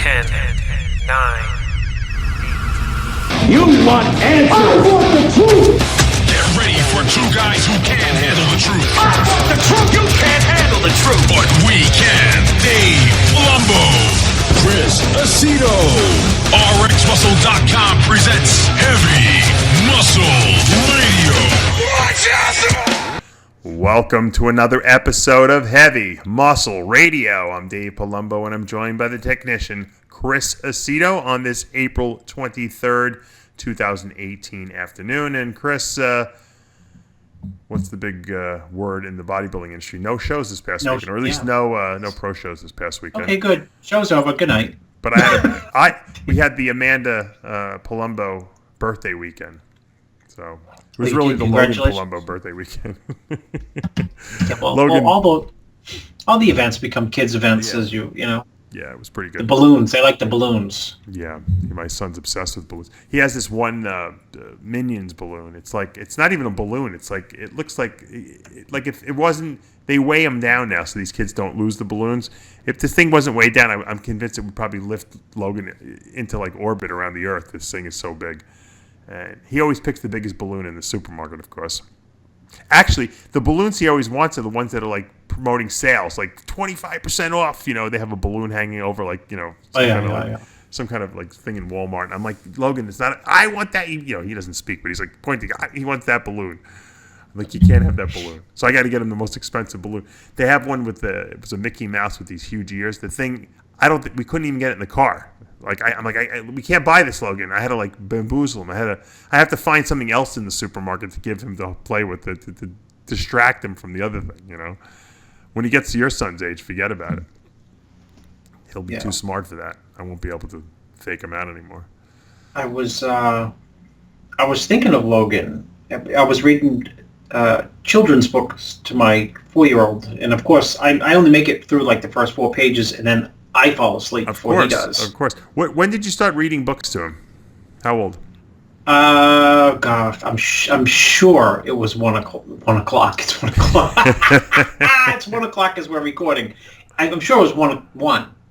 10, 9. You want answers? I want the truth! Get ready for two guys who can't handle the truth. I want the truth! You can't handle the truth! But we can. Dave Palumbo, Chris Aceto. RxMuscle.com presents Heavy Muscle Radio. Watch out! Welcome to another episode of Heavy Muscle Radio. I'm Dave Palumbo, and I'm joined by the technician, Chris Aceto, on this April 23rd, 2018 afternoon. And Chris, what's the big word in the bodybuilding industry? No shows this past weekend, or at least no pro shows this past weekend. Okay, good. Show's over. Good night. But we had the Amanda Palumbo birthday weekend, so it was really the Logan Palumbo birthday weekend. Logan, all the events become kids' events, as you know. Yeah, it was pretty good. The balloons, they like the balloons. Yeah, my son's obsessed with balloons. He has this one Minions balloon. It's not even a balloon. It looks like if it wasn't. They weigh them down now, so these kids don't lose the balloons. If this thing wasn't weighed down, I'm convinced it would probably lift Logan into like orbit around the Earth. This thing is so big, and he always picks the biggest balloon in the supermarket, of course. Actually, the balloons he always wants are the ones that are like promoting sales, like 25% off. You know, they have a balloon hanging over, like, you know, some kind of like thing in Walmart. And I'm like, Logan, it's not. I want that. You know, he doesn't speak, but he's like pointing. He wants that balloon. I'm like, you can't have that balloon. So I got to get him the most expensive balloon. They have one it was a Mickey Mouse with these huge ears. The thing, we couldn't even get it in the car. Like we can't buy this, Logan. I had to like bamboozle him. I have to find something else in the supermarket to give him to play with to distract him from the other thing. You know, when he gets to your son's age, forget about it. He'll be too smart for that. I won't be able to fake him out anymore. I was thinking of Logan. I was reading children's books to my 4-year-old, and of course, I only make it through like the first 4 pages, and then I fall asleep before he does. Of course. When did you start reading books to him? How old? Gosh, I'm sure it was 1 o'clock. It's 1 o'clock. It's 1 o'clock as we're recording. I'm sure it was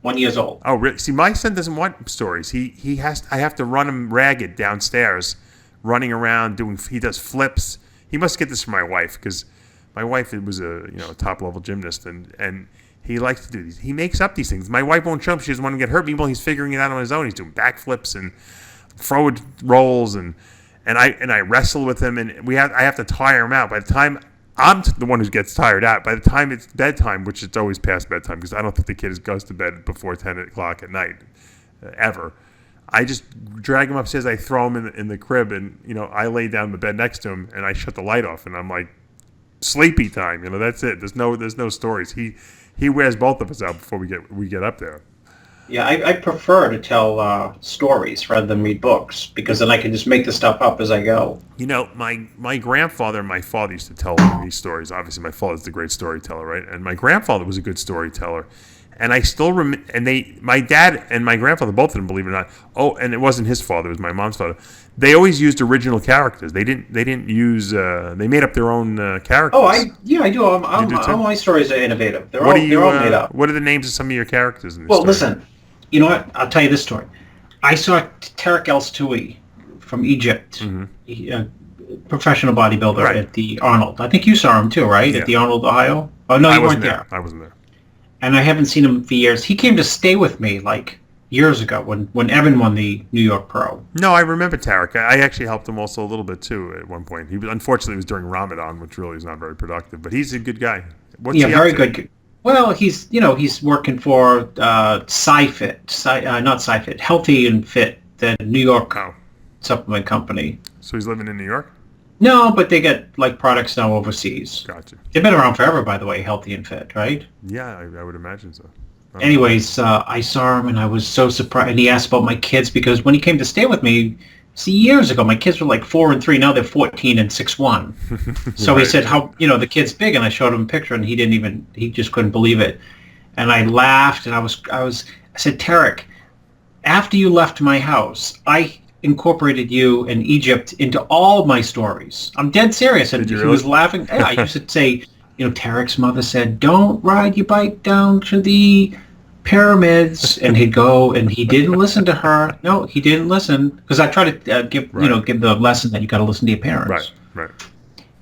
1 years old. Oh, really? See, my son doesn't want stories. I have to run him ragged downstairs, running around he does flips. He must get this from my wife, because my wife was a top level gymnast, and he likes to do these. He makes up these things. My wife won't show him. She doesn't want to get hurt. Meanwhile, he's figuring it out on his own. He's doing backflips and forward rolls, and I wrestle with him, and I have to tire him out. By the time I'm the one who gets tired out, by the time it's bedtime, which it's always past bedtime, because I don't think the kid goes to bed before 10 o'clock at night, ever. I just drag him upstairs. I throw him in the crib, and I lay down in the bed next to him, and I shut the light off, and I'm like, sleepy time. That's it. There's no stories. He wears both of us out before we get up there. Yeah, I prefer to tell stories rather than read books, because then I can just make the stuff up as I go. My grandfather and my father used to tell me stories. Obviously, my father's the great storyteller, right? And my grandfather was a good storyteller. And I still remember, my dad and my grandfather, both of them, believe it or not. Oh, and it wasn't his father; it was my mom's father. They always used original characters. They didn't use. They made up their own characters. Oh, I do. All my stories are innovative. They're all made up. What are the names of some of your characters in this story? Listen. You know what? I'll tell you this story. I saw Tarek El-Stoui from Egypt, professional bodybuilder at the Arnold. I think you saw him too, right? Yeah. At the Arnold, Ohio. Oh no, you weren't there. I wasn't there. And I haven't seen him for years. He came to stay with me like years ago when Evan won the New York Pro. No, I remember Tarek. I actually helped him also a little bit too at one point. Unfortunately, it was during Ramadan, which really is not very productive. But he's a good guy. What's he very good. Well, he's working for not SciFit, Healthy and Fit, the New York supplement company. So he's living in New York? No, but they get like products now overseas. Gotcha. They've been around forever, by the way, Healthy and Fit, right? Yeah, I would imagine so. Anyways, I saw him and I was so surprised. And he asked about my kids, because when he came to stay with me, years ago, my kids were like 4 and 3. Now they're 14 and 6'1". So he said, "How the kid's big?" And I showed him a picture, and he just couldn't believe it. And I laughed, and I said, "Tarek, after you left my house, I incorporated you and Egypt into all my stories. I'm dead serious." And he was laughing. Yeah, I used to say, Tarek's mother said, "Don't ride your bike down to the pyramids, and he'd go, and he didn't listen to her. No, he didn't listen, because I try to give the lesson that you got to listen to your parents. Right.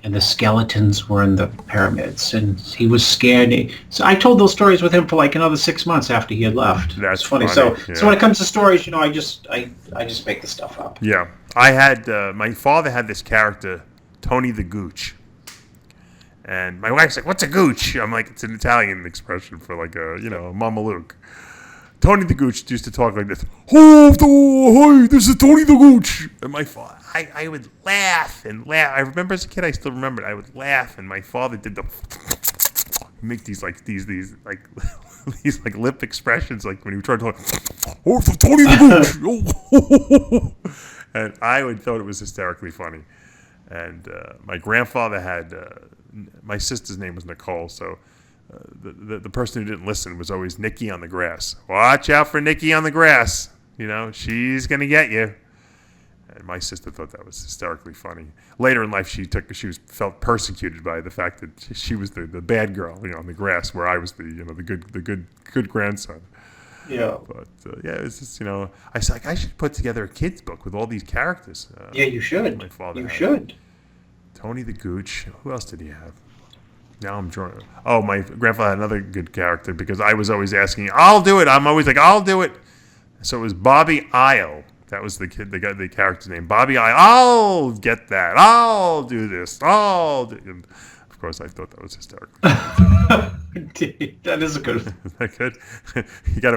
And the skeletons were in the pyramids, and he was scared. So I told those stories with him for like another 6 months after he had left. That's it's funny. funny. So when it comes to stories, I just make the stuff up. Yeah, I had my father had this character, Tony the Gooch, and my wife's like, "What's a gooch?" I'm like, "It's an Italian expression for like a Mama Luke." Tony the Gooch used to talk like this. Hi, this is Tony the Gooch. And my father, I would laugh and laugh. I remember as a kid, I still remember it. I would laugh, and my father did make these lip expressions, like when he would try to talk. Oh, it's Tony the Gooch. And I would thought it was hysterically funny. And my grandfather had my sister's name was Nicole, so. The person who didn't listen was always Nikki on the grass. Watch out for Nikki on the grass. She's gonna get you. And my sister thought that was hysterically funny. Later in life, she felt persecuted by the fact that she was the bad girl, on the grass, where I was the good grandson. Yeah. But it was just I was like, I should put together a kids book with all these characters. Yeah, you should. My father. You should. Tony the Gooch. Who else did he have? Now I'm drawing. Oh, my grandfather had another good character because I was always asking, "I'll do it." I'm always like, "I'll do it." So it was Bobby Isle. That was the character's name. Bobby Isle. I'll get that. I'll do this. And of course, I thought that was hysterical. That is a good. Isn't that good? You got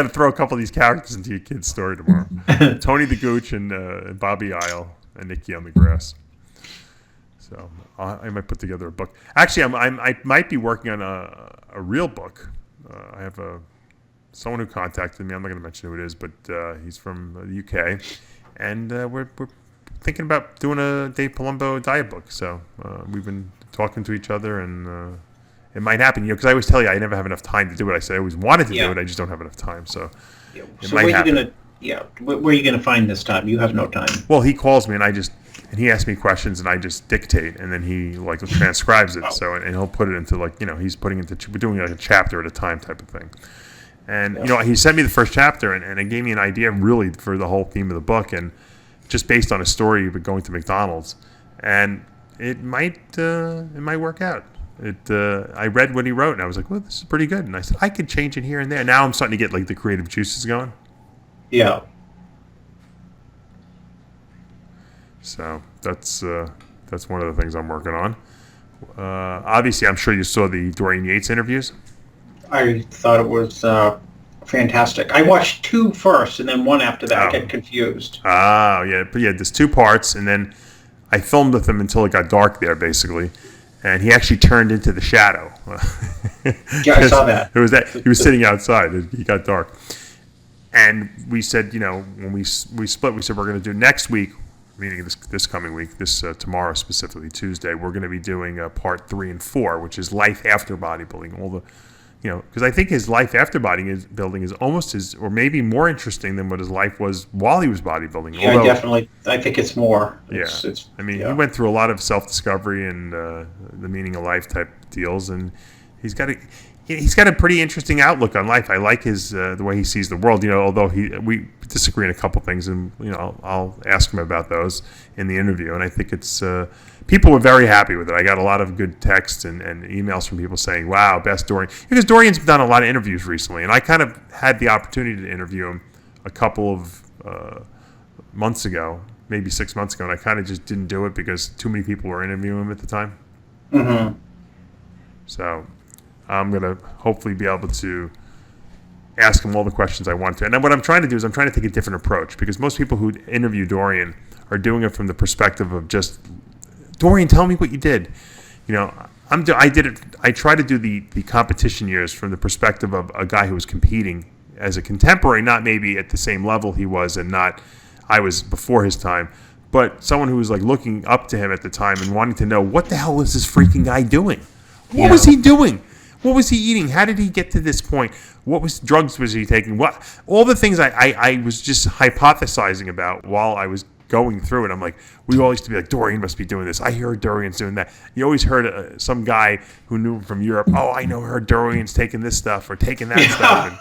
to throw a couple of these characters into your kid's story tomorrow. Tony the Gooch and Bobby Isle and Nikki on the grass. So I might put together a book. Actually, I might be working on a real book. I have someone who contacted me. I'm not going to mention who it is, but he's from the UK, and we're thinking about doing a Dave Palumbo diet book. So we've been talking to each other, and it might happen. Because I always tell you I never have enough time to do it. I say I always wanted to do it. I just don't have enough time. So it might happen. Where are you going to find this time? You have no time. Well, he calls me, and he asks me questions, and I just dictate, and then he transcribes it. So, and he'll put it into he's putting into we're doing like a chapter at a time type of thing. And he sent me the first chapter, and it gave me an idea really for the whole theme of the book, and just based on a story of going to McDonald's, and it might work out. I read what he wrote, and I was like, well, this is pretty good. And I said I could change it here and there. Now I'm starting to get the creative juices going. Yeah. So that's one of the things I'm working on. Obviously, I'm sure you saw the Dorian Yates interviews. I thought it was fantastic. I watched 2 first, and then 1 after that. I get confused. Oh, yeah. But yeah, there's 2 parts, and then I filmed with him until it got dark there, basically. And he actually turned into the shadow. Yeah, I saw that. It was that he was sitting outside. He got dark. And we said, when we split, we said we're going to do next week, meaning this coming week, tomorrow specifically, Tuesday, we're going to be doing part 3 and 4, which is life after bodybuilding. All the, because I think his life after bodybuilding is almost as, or maybe more interesting than what his life was while he was bodybuilding. Yeah, although, definitely. I think it's more. He went through a lot of self-discovery and the meaning of life type deals, and he's got a pretty interesting outlook on life. I like his the way he sees the world. Although we disagree on a couple things, and I'll ask him about those in the interview. And I think it's people were very happy with it. I got a lot of good texts and emails from people saying, "Wow, best Dorian," because Dorian's done a lot of interviews recently, and I kind of had the opportunity to interview him a couple of months ago, maybe 6 months ago, and I kind of just didn't do it because too many people were interviewing him at the time. Mm-hmm. So I'm going to hopefully be able to ask him all the questions I want to. And then what I'm trying to do is I'm trying to take a different approach, because most people who interview Dorian are doing it from the perspective of just, Dorian, tell me what you did. I try to do the competition years from the perspective of a guy who was competing as a contemporary, not maybe at the same level he was and not I was before his time, but someone who was looking up to him at the time and wanting to know, what the hell was this freaking guy doing? What was he doing? What was he eating? How did he get to this point? Drugs was he taking? All the things I was just hypothesizing about while I was going through it, I'm like, we all used to be like, Dorian must be doing this. I hear Dorian's doing that. You always heard some guy who knew him from Europe. Oh, I know her. Dorian's taking this stuff or taking that stuff.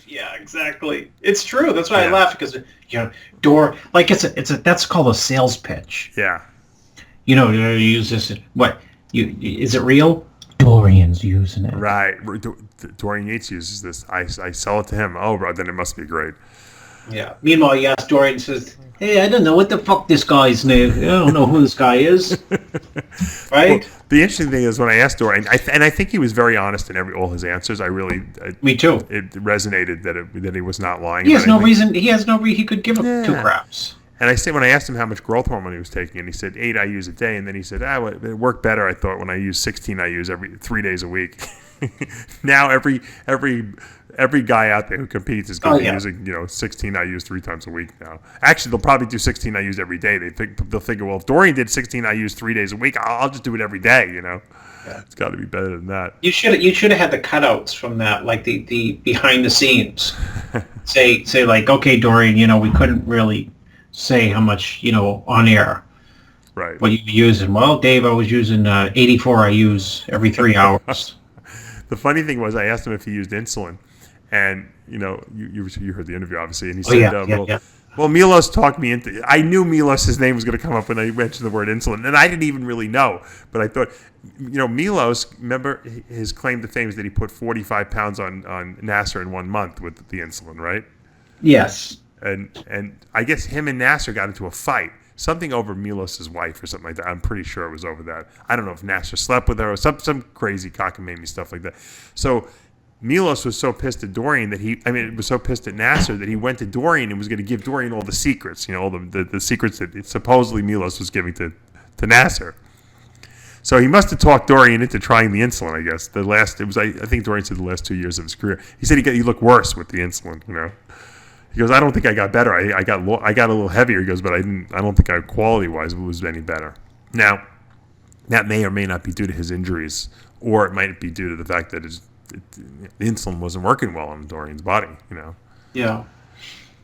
Yeah, exactly. It's true. That's why I laugh because that's called a sales pitch. Yeah. You use this. What? Is it real? Dorian's using it. Right. Dorian Yates uses this. I sell it to him. Oh, bro, then it must be great. Yeah. Meanwhile, you ask Dorian, says, "Hey, I don't know what the fuck this guy's name. I don't know who this guy is." Right. Well, the interesting thing is when I asked Dorian, and I think he was very honest in all his answers. Me too. It resonated that he was not lying. He has no reason. He has no reason. He could give up 2 craps. And when I asked him how much growth hormone he was taking, and he said 8 IUs a day, and then he said, it worked better, I thought, when I used 16 IUs every 3 days a week. Now every guy out there who competes is going to be using 16 IUs 3 times a week now. Actually, they'll probably do 16 IUs every day. They'll figure, well, if Dorian did 16 IUs 3 days a week, I'll just do it every day. Yeah. It's got to be better than that. You should have had the cutouts from that, like the behind the scenes. say like, okay, Dorian, we couldn't really say how much, on air. Right. What you using? Well, Dave, I was using 84 IUs every 3 hours. The funny thing was I asked him if he used insulin. And, you heard the interview, obviously. And he said, well, Milos talked me into it. I knew Milos' name was going to come up when I mentioned the word insulin. And I didn't even really know. But I thought, Milos, remember his claim to fame is that he put 45 pounds on Nasser in 1 month with the insulin, right? Yes. And I guess him and Nasser got into a fight. Something over Milos' wife or something like that. I'm pretty sure it was over that. I don't know if Nasser slept with her or some crazy cockamamie stuff like that. So Milos was so pissed at Dorian was so pissed at Nasser that he went to Dorian and was going to give Dorian all the secrets, all the secrets that supposedly Milos was giving to Nasser. So he must have talked Dorian into trying the insulin, I guess. I think Dorian said the last 2 years of his career. He said he looked worse with the insulin, He goes, I don't think I got better. I got a little heavier. He goes, but I don't think quality-wise it was any better. Now, that may or may not be due to his injuries, or it might be due to the fact that the insulin wasn't working well on Dorian's body, Yeah.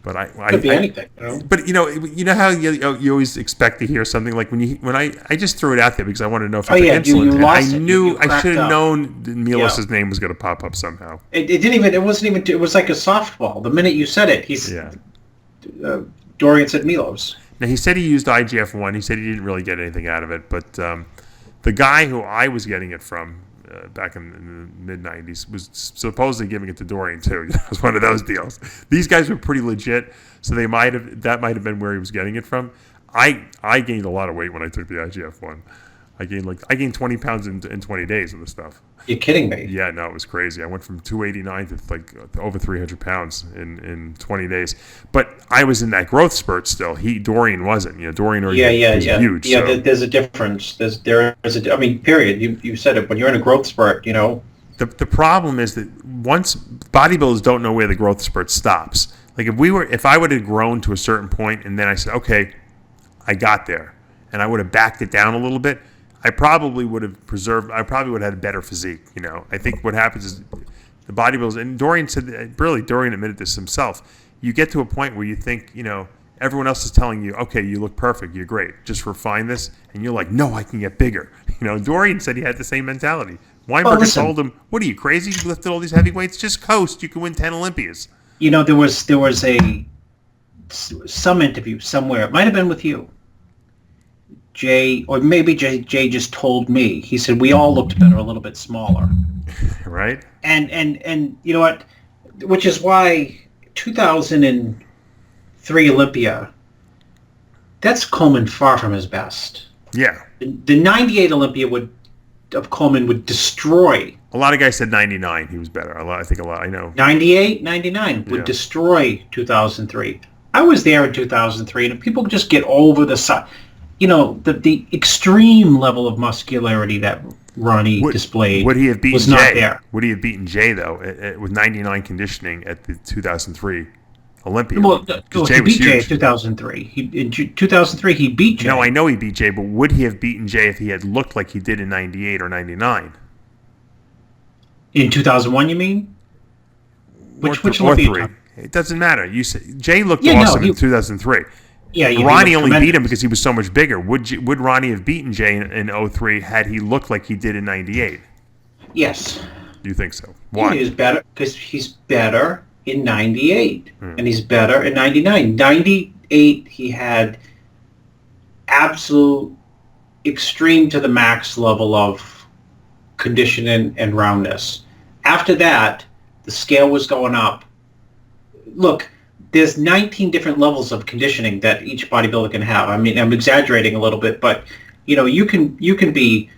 But could be anything, But how you always expect to hear something like when I just threw it out there because I wanted to know if it's insulin. I should have known that Milos' name was going to pop up somehow. It was like a softball. The minute you said it, Dorian said Milos. Now he said he used IGF-1. He said he didn't really get anything out of it, but the guy who I was getting it from back in the mid-90s was supposedly giving it to Dorian too. It was one of those deals. These guys were pretty legit, so that might have been where he was getting it from. I gained a lot of weight when I took the IGF-1. I gained 20 pounds in 20 days of the stuff. You're kidding me? Yeah, no, it was crazy. I went from 289 to over 300 pounds in 20 days. But I was in that growth spurt still. Dorian wasn't. Dorian was huge. Yeah, so. There's a difference. Period. You said it. When you're in a growth spurt, The problem is that once bodybuilders don't know where the growth spurt stops. Like if I would have grown to a certain point and then I said, okay, I got there, and I would have backed it down a little bit, I probably would have had a better physique. I think what happens is the bodybuilders, and Dorian admitted this himself. You get to a point where you think, everyone else is telling you, okay, you look perfect, you're great, just refine this, and you're like, no, I can get bigger. Dorian said he had the same mentality. Weinberger told him, what are you, crazy? You lifted all these heavy weights? Just coast. You can win 10 Olympias. There was some interview somewhere. It might have been with you. Jay, or maybe Jay just told me. He said we all looked better a little bit smaller. Right. And you know what? Which is why 2003 Olympia, that's Coleman far from his best. Yeah. The 98 Olympia of Coleman would destroy. A lot of guys said 99 he was better. I know. 98, 99 would destroy 2003. I was there in 2003, and people just get over the side. The extreme level of muscularity that Ronnie displayed would he have beaten was Jay? not there. Would he have beaten Jay, though, with 99 conditioning at the 2003 Olympia? Well, he beat Jay in 2003. In 2003, he beat Jay. No, I know he beat Jay, but would he have beaten Jay if he had looked like he did in 98 or 99? In 2001, you mean? Which Olympia? It doesn't matter. You said Jay looked awesome in 2003. Yeah, Ronnie only beat him because he was so much bigger. Would Ronnie have beaten Jay in 03 had he looked like he did in 98? Yes. Do you think so? Why? He is better because he's better in 98 and he's better in 99. 98 he had absolute extreme to the max level of conditioning and roundness. After that, the scale was going up. Look, there's 19 different levels of conditioning that each bodybuilder can have. I mean, I'm exaggerating a little bit, but you can be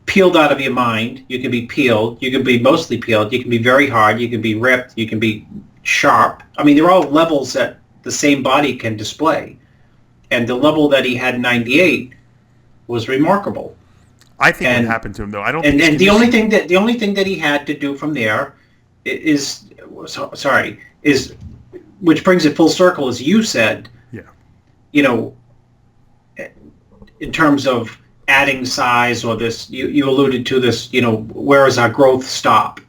peeled out of your mind. You can be peeled. You can be mostly peeled. You can be very hard. You can be ripped. You can be sharp. I mean, they're all levels that the same body can display. And the level that he had in 98 was remarkable. I think it happened to him though. I don't. And the only thing that he had to do from there is which brings it full circle, as you said. Yeah. In terms of adding size or this, you alluded to this. Where is our growth stop?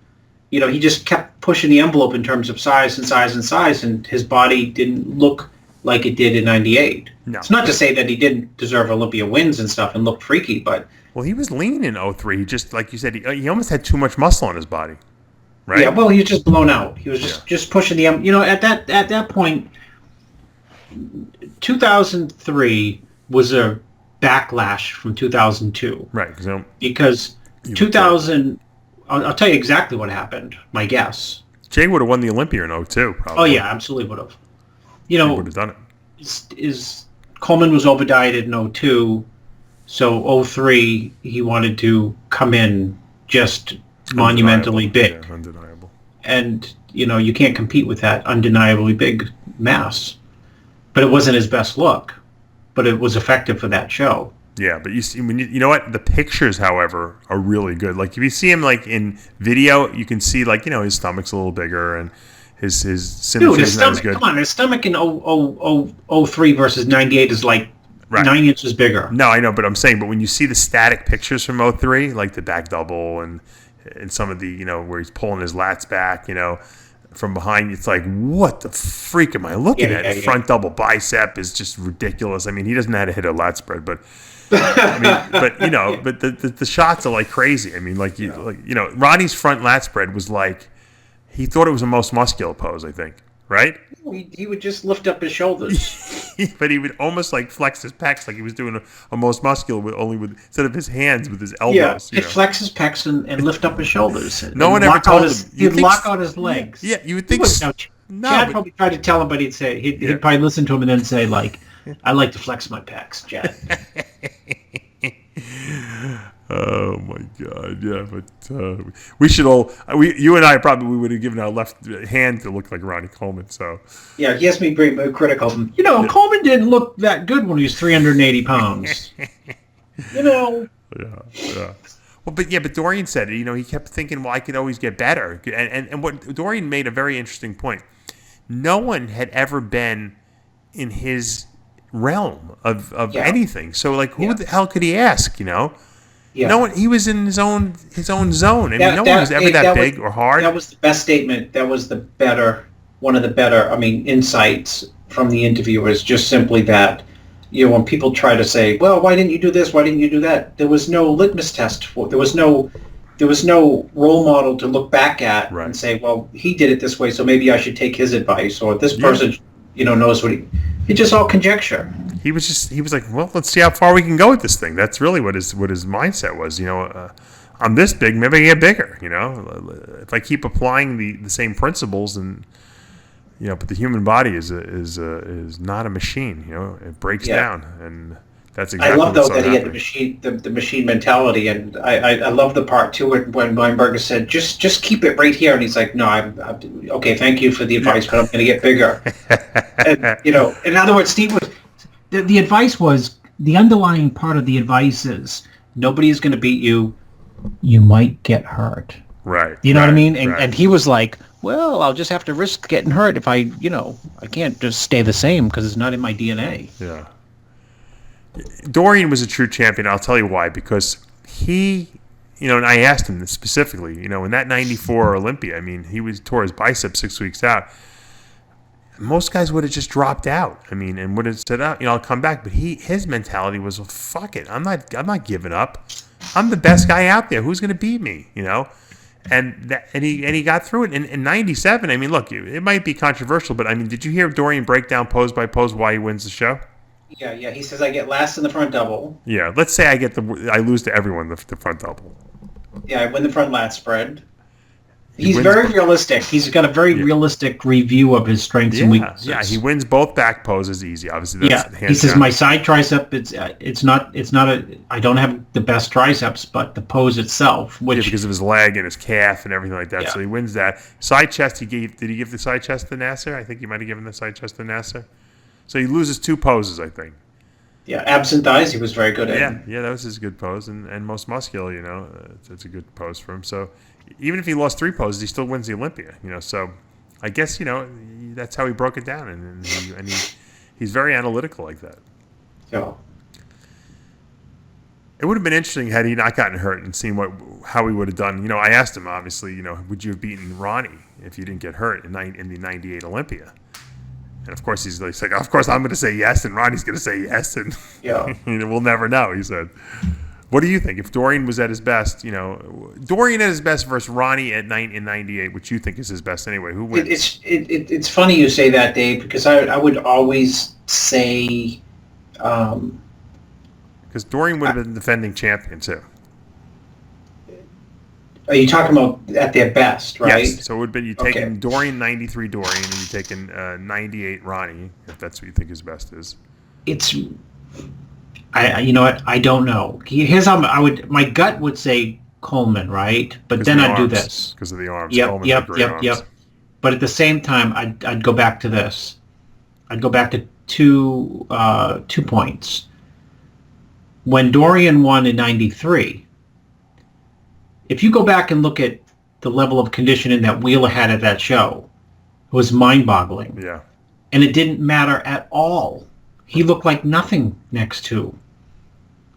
He just kept pushing the envelope in terms of size and size and size, and his body didn't look like it did in 98. No. It's not to say that he didn't deserve Olympia wins and stuff and look freaky, but... Well, he was lean in 03. He just, like you said, he almost had too much muscle on his body, right? Yeah, well, he was just blown out. He was just pushing the... at that point, 2003 was a backlash from 2002. Right. Because 2000... I'll tell you exactly what happened, my guess. Jay would have won the Olympia in 02, probably. Oh, yeah, absolutely would have. He would have done it. Coleman was overdieted in 02, so 03 he wanted to come in just monumentally big. Yeah, undeniable. And, you can't compete with that undeniably big mass. But it wasn't his best look. But it was effective for that show. Yeah, but you see, you know what? The pictures, however, are really good. Like, if you see him, like, in video, you can see, like, his stomach's a little bigger and his symmetry is not as good. Come on, his stomach in 03 versus 98 is like 9 inches bigger. No, I know, but I'm saying, but when you see the static pictures from 03, like the back double and some of the, where he's pulling his lats back, from behind, it's like, what the freak am I looking at? Front double bicep is just ridiculous. I mean, he doesn't know how to hit a lat spread, but but the shots are like crazy. I mean, Ronnie's front lat spread was like, he thought it was a most muscular pose, I think, right? He would just lift up his shoulders. But he would almost like flex his pecs like he was doing a most muscular with instead of his hands with his elbows. Yeah, he'd flex his pecs and lift up his shoulders. No one ever told him. He'd lock out his legs. Yeah, you would think. Chad probably tried to tell him, but he'd probably listen to him and then say, like, I like to flex my pecs, Chad. Oh my God! Yeah, but we should all. You and I probably would have given our left hand to look like Ronnie Coleman. So yeah, he has me very critical. Coleman didn't look that good when he was 380 pounds. Yeah. Well, but Dorian said it. He kept thinking, well, I could always get better. And what Dorian made a very interesting point. No one had ever been in his realm of anything. So like, who the hell could he ask? Yeah. No one. He was in his own zone. I mean, no one was ever that big or hard. That was the best statement. That was one of the better. insights from the interviewers. Just simply that, when people try to say, well, why didn't you do this? Why didn't you do that? There was no litmus test for. There was no role model to look back at and say, well, he did it this way, so maybe I should take his advice, or this person, knows what It's just all conjecture. He was like, well, let's see how far we can go with this thing. That's really what his mindset was. I'm this big, maybe I get bigger. If I keep applying the same principles, and but the human body is not a machine. It breaks down, and that's exactly. I love though that happening. He had the machine mentality, and I love the part too when Weinberger said, just keep it right here, and he's like, no, I'm okay, thank you for the advice, but I'm going to get bigger. And, in other words, Steve was. The advice was, the underlying part of the advice is, nobody is going to beat you. You might get hurt. Right. You know what I mean? And he was like, well, I'll just have to risk getting hurt if I can't just stay the same because it's not in my DNA. Yeah. Dorian was a true champion. I'll tell you why. Because he, and I asked him this specifically, in that 94 Olympia, I mean, he tore his bicep 6 weeks out. most guys would have just dropped out. I mean, and would have said, "Oh, I'll come back." But his mentality was, well, "Fuck it, I'm not giving up. I'm the best guy out there. Who's going to beat me?" And he got through it in '97. I mean, look, it might be controversial, but I mean, did you hear Dorian break down pose by pose why he wins the show? Yeah. He says, I get last in the front double. Yeah, let's say I lose to everyone the front double. Yeah, I win the front lat spread. He's very realistic. He's got a very realistic review of his strengths and weaknesses. Yeah, he wins both back poses easy. Obviously, that's he says down. My side tricep. It's not I don't have the best triceps, but the pose itself, which because of his leg and his calf and everything like that. Yeah. So he wins that side chest. Did he give the side chest to Nasser? I think he might have given the side chest to Nasser. So he loses 2 poses, I think. Yeah, absent thighs, he was very good at. Yeah, that was his good pose, and most muscular, it's a good pose for him. So even if he lost 3 poses, he still wins the Olympia, So I guess that's how he broke it down, and he's very analytical like that. Yeah. It would have been interesting had he not gotten hurt and seen how he would have done. I asked him obviously, would you have beaten Ronnie if you didn't get hurt in the '98 Olympia? And of course he's like, of course I'm going to say yes, and Ronnie's going to say yes, and we'll never know. He said. What do you think? If Dorian was at his best, Dorian at his best versus Ronnie in '98, which you think is his best anyway, who wins? It's funny you say that, Dave, because I would always say... Because Dorian would have been defending champion, too. Are you talking about at their best, right? Yes. So it would have been you taking Dorian, 93 Dorian, and you taking 98 Ronnie, if that's what you think his best is. It's... you know what? I don't know. Here's how my gut would say Coleman, right? But then I'd do this because of the arms. Yep. But at the same time, I'd go back to this. I'd go back to two points. When Dorian won in '93, if you go back and look at the level of conditioning that Wheeler had at that show, it was mind-boggling. Yeah. And it didn't matter at all. He looked like nothing next to,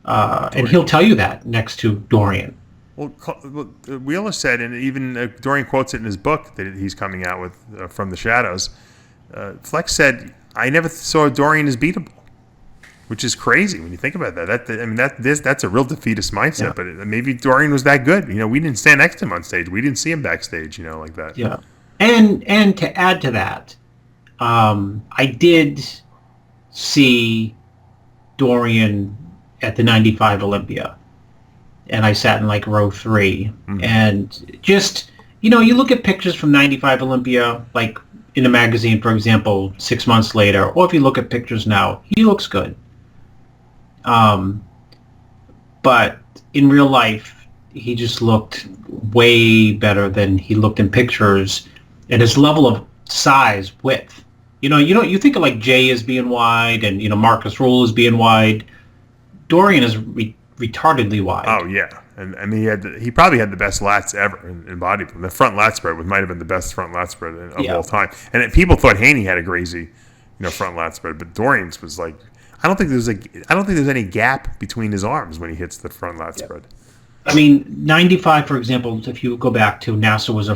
and he'll tell you that, next to Dorian. Well, Wheeler said, and even Dorian quotes it in his book that he's coming out with From the Shadows. Flex said, "I never saw Dorian as beatable," which is crazy when you think about that. That's a real defeatist mindset. Yeah. But maybe Dorian was that good. We didn't stand next to him on stage. We didn't see him backstage. Like that. Yeah, and to add to that, I did see Dorian at the '95 Olympia, and I sat in like row 3, and just you look at pictures from '95 Olympia, like in a magazine, for example, 6 months later, or if you look at pictures now, he looks good. But in real life, he just looked way better than he looked in pictures, and his level of size, width. You think of like Jay as being wide and, Marcus Rule as being wide. Dorian is retardedly wide. Oh, yeah. And I mean, he probably had the best lats ever in bodybuilding. The front lat spread might have been the best front lat spread of all time. And people thought Haney had a crazy, front lat spread, but Dorian's was like, I don't think there's any gap between his arms when he hits the front lat spread. I mean, '95, for example, if you go back to NASA was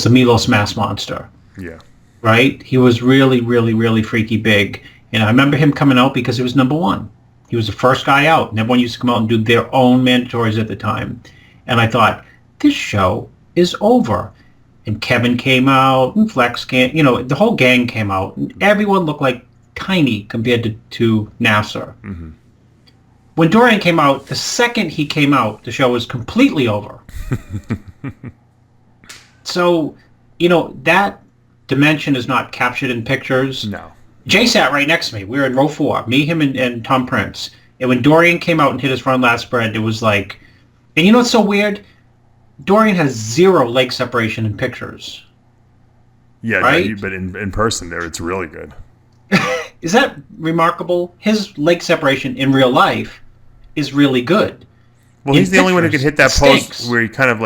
the Milos mass monster. Yeah. Right? He was really, really, really freaky big. And I remember him coming out because he was number 1. He was the first guy out. And everyone used to come out and do their own mandatories at the time. And I thought, this show is over. And Kevin came out, and Flex came, the whole gang came out. And everyone looked like tiny compared to Nasser. Mm-hmm. When Dorian came out, the second he came out, the show was completely over. So, that dimension is not captured in pictures. No. Jay sat right next to me. We were in row 4, me, him, and Tom Prince. And when Dorian came out and hit his front lat spread, it was like... And what's so weird? Dorian has 0 leg separation in pictures. Yeah, right? No, but in person there, it's really good. Is that remarkable? His leg separation in real life is really good. Well, he's the only one who can hit that pose where he kind of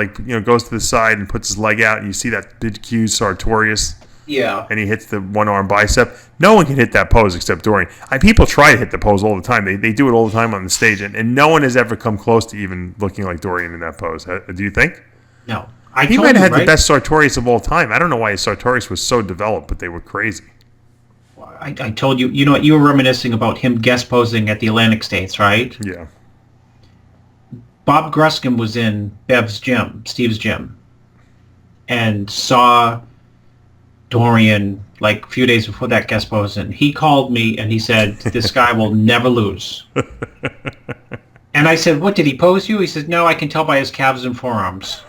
goes to the side and puts his leg out, and you see that big Q sartorius. Yeah. And he hits the one-arm bicep. No one can hit that pose except Dorian. People try to hit the pose all the time. They do it all the time on the stage, and no one has ever come close to even looking like Dorian in that pose. Do you think? No. He might have had the best sartorius of all time. I don't know why his sartorius was so developed, but they were crazy. I told you, you know what, you were reminiscing about him guest posing at the Atlantic States, right? Yeah. Bob Gruskin was in Bev's gym, Steve's gym, and saw Dorian like a few days before that guest posing. He called me and he said, this guy will never lose. And I said, what, did he pose you? He said, no, I can tell by his calves and forearms.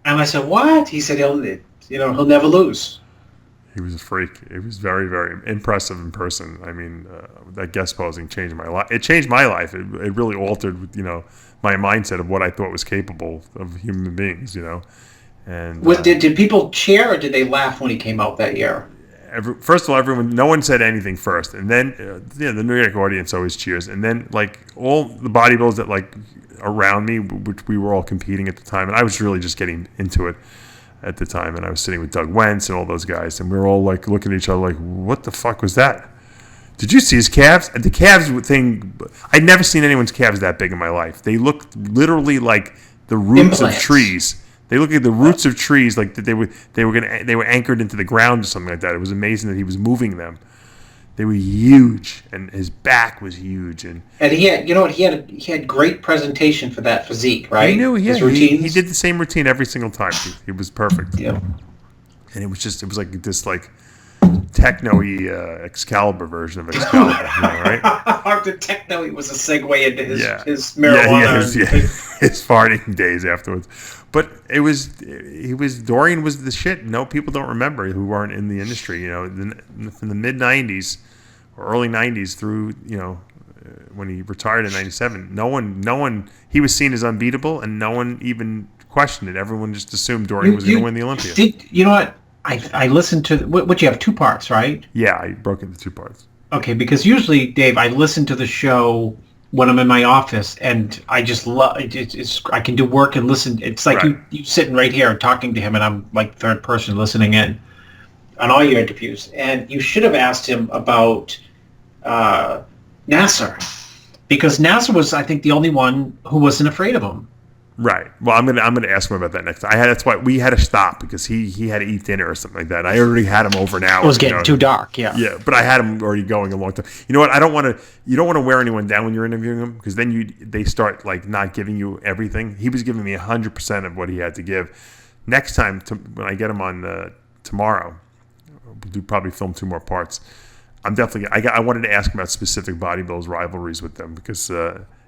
And I said, what? He said, he'll never lose. He was a freak. It was very, very impressive in person. I mean, that guest posing changed my life. It changed my life. It really altered, my mindset of what I thought was capable of human beings, And did people cheer or did they laugh when he came out that year? First of all, no one said anything first, and then the New York audience always cheers, and then like all the bodybuilders that like around me, which we were all competing at the time, and I was really just getting into it at the time, and I was sitting with Doug Wentz and all those guys, and we were all like looking at each other like, what the fuck was that? Did you see his calves? And the calves thing, I'd never seen anyone's calves that big in my life. They looked literally like the roots of trees. They look like the roots of trees, like they were anchored into the ground or something like that. It was amazing that he was moving them. They were huge, and his back was huge, and he had great presentation for that physique, right? He knew, his routines. He did the same routine every single time. He was perfect. Yeah, and it was like this like techno-y Excalibur version of Excalibur, right? The techno-y was a segue into his marijuana. His farting days afterwards. But Dorian was the shit. No, people don't remember who weren't in the industry. From the mid '90s or early '90s through when he retired in '97. No one. He was seen as unbeatable, and no one even questioned it. Everyone just assumed Dorian was going to win the Olympia. You know what? I listened to what you have 2 parts, right? Yeah, I broke it into 2 parts. Okay, because usually, Dave, I listen to the show when I'm in my office, and I just love it. I can do work and listen. It's like you sitting right here and talking to him, and I'm like third person listening in on all your interviews. And you should have asked him about Nasser, because Nasser was, I think, the only one who wasn't afraid of him. Right. Well, I'm gonna ask him about that next time. That's why we had to stop, because he had to eat dinner or something like that. I already had him over now. It was getting too dark. Yeah. Yeah, but I had him already going a long time. You know what? You don't want to wear anyone down when you're interviewing him, because then they start like not giving you everything. He was giving me 100% of what he had to give. Next time when I get him on tomorrow, we'll probably film 2 more parts. I'm definitely. I wanted to ask him about specific bodybuilders' rivalries with them, because.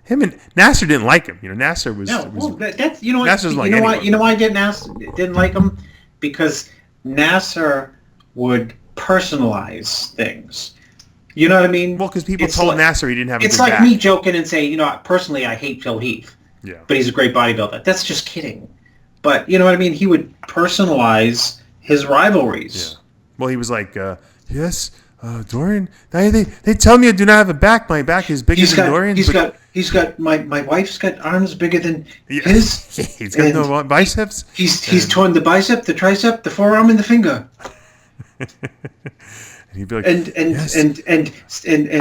Him and Nasser didn't like him. Nasser was. No, that's you know what. Nasser's like you know why I didn't like him, because Nasser would personalize things. You know what I mean? Well, because people told Nasser he didn't have. It's like me joking and saying, personally, I hate Phil Heath. Yeah. But he's a great bodybuilder. That's just kidding. But you know what I mean? He would personalize his rivalries. Yeah. Well, he was like, yes. Dorian, they tell me I do not have a back. My back is bigger than Dorian's. He's got my wife's got arms bigger than his. He's got no biceps. He's torn the bicep, the tricep, the forearm, and the finger. And he'd be like, and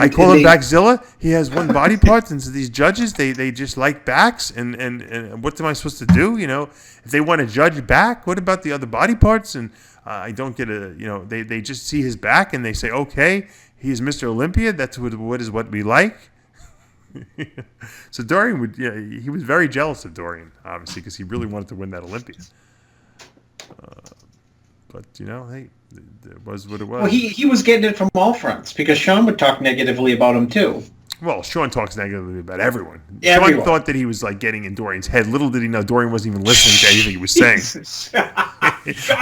I call him Backzilla. He has 1 body part, and so these judges they just like backs. And what am I supposed to do? If they want to judge back, what about the other body parts? And I don't get they just see his back and they say, okay, he's Mr. Olympia. That's what we like. So Dorian he was very jealous of Dorian, obviously, because he really wanted to win that Olympia. But hey, it was what it was. Well, he was getting it from all fronts, because Sean would talk negatively about him too. Well, Sean talks negatively about everyone. Everyone. Sean thought that he was like getting in Dorian's head. Little did he know Dorian wasn't even listening to anything he was saying.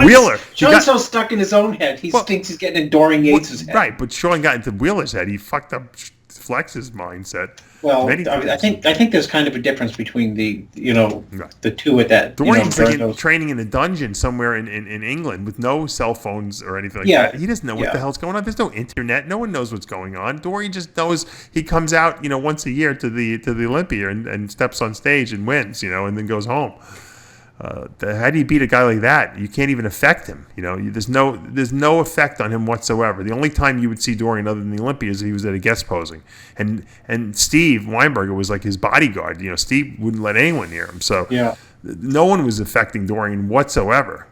Wheeler. Sean's so stuck in his own head. He thinks he's getting in Dorian Yates' head. Right, but Sean got into Wheeler's head. He fucked up Flex's mindset. Well, I think there's kind of a difference between the two at that. Dorian's training in a dungeon somewhere in England with no cell phones or anything like that. He doesn't know what the hell's going on. There's no internet. No one knows what's going on. Dorian just knows he comes out, once a year to the Olympia and steps on stage and wins, and then goes home. How do you beat a guy like that? You can't even affect him. There's no effect on him whatsoever. The only time you would see Dorian other than the Olympia is he was at a guest posing, and Steve Weinberger was like his bodyguard. Steve wouldn't let anyone near him. So no one was affecting Dorian whatsoever.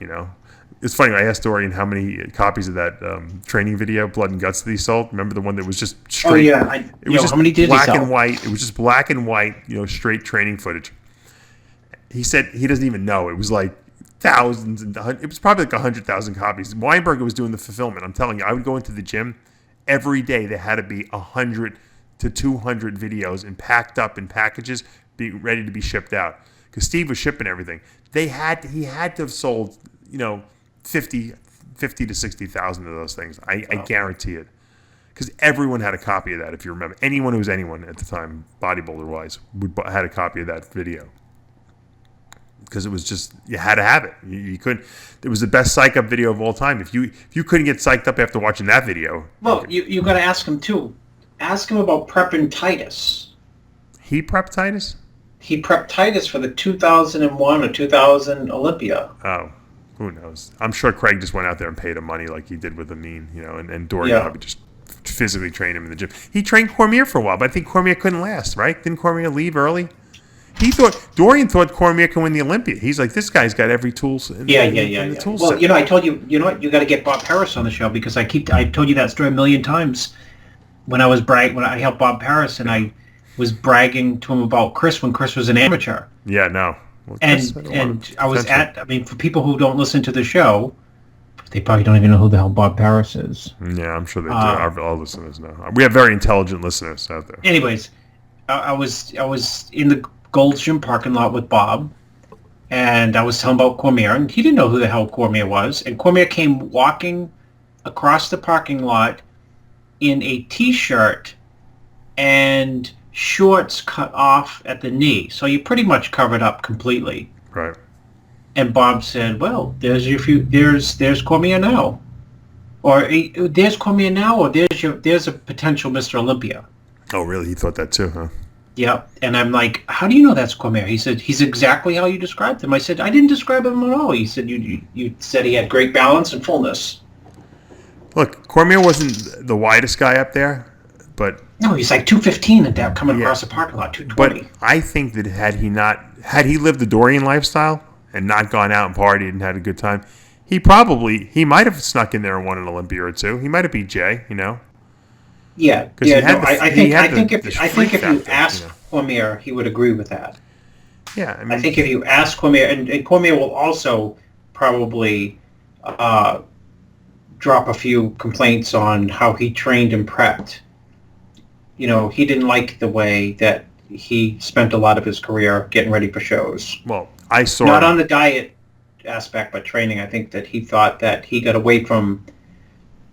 It's funny. I asked Dorian how many copies of that training video, Blood and Guts, that he sold. Remember the one that was just straight? Oh yeah, it was just how many did black he sell? and white. It was just black and white, straight training footage. He said he doesn't even know. It was like thousands and it was probably like 100,000 copies. Weinberger was doing the fulfillment. I'm telling you, I would go into the gym every day. There had to be 100 to 200 videos and packed up in packages, being ready to be shipped out. Because Steve was shipping everything. He had to have sold, 50 to 60,000 of those things. I guarantee it. Because everyone had a copy of that, if you remember. Anyone who was anyone at the time, bodybuilder-wise, had a copy of that video. Because it was just, you had to have it. You couldn't. It was the best psych up video of all time. If you couldn't get psyched up after watching that video. Well, you got to ask him too. Ask him about prepping Titus. He prepped Titus? He prepped Titus for the 2001 or 2000 Olympia. Oh, who knows? I'm sure Craig just went out there and paid him money like he did with Amin, and Dorian probably just physically trained him in the gym. He trained Cormier for a while, but I think Cormier couldn't last, right? Didn't Cormier leave early? Dorian thought Cormier could win the Olympia. He's like, this guy's got every tools in the tool set. Well, I told you, what, you got to get Bob Paris on the show because I told you that story a million times when I I helped Bob Paris and I was bragging to him about Chris when Chris was an amateur. Yeah, no. Well, and I was for people who don't listen to the show, they probably don't even know who the hell Bob Paris is. Yeah, I'm sure they do. Our listeners know. We have very intelligent listeners out there. Anyways, I was in the Gold's Gym parking lot with Bob, and I was telling about Cormier, and he didn't know who the hell Cormier was. And Cormier came walking across the parking lot in a T-shirt and shorts cut off at the knee, so you pretty much covered up completely. Right. And Bob said, "Well, there's Cormier now, or there's Cormier now, or there's a potential Mr. Olympia." Oh, really? He thought that too, huh? Yeah, and I'm like, how do you know that's Cormier? He said, he's exactly how you described him. I said, I didn't describe him at all. He said, you said he had great balance and fullness. Look, Cormier wasn't the widest guy up there, but... No, he's like 215 at that coming across the parking lot, 220. But I think that had he lived the Dorian lifestyle and not gone out and partied and had a good time, he might have snuck in there and won an Olympia or two. He might have beat Jay, Yeah, I think if you ask Cormier, he would agree with that. Yeah, I think if you ask Cormier, and Cormier will also probably drop a few complaints on how he trained and prepped. He didn't like the way that he spent a lot of his career getting ready for shows. Well, I saw not on the diet aspect, but training. I think that he thought that he got away from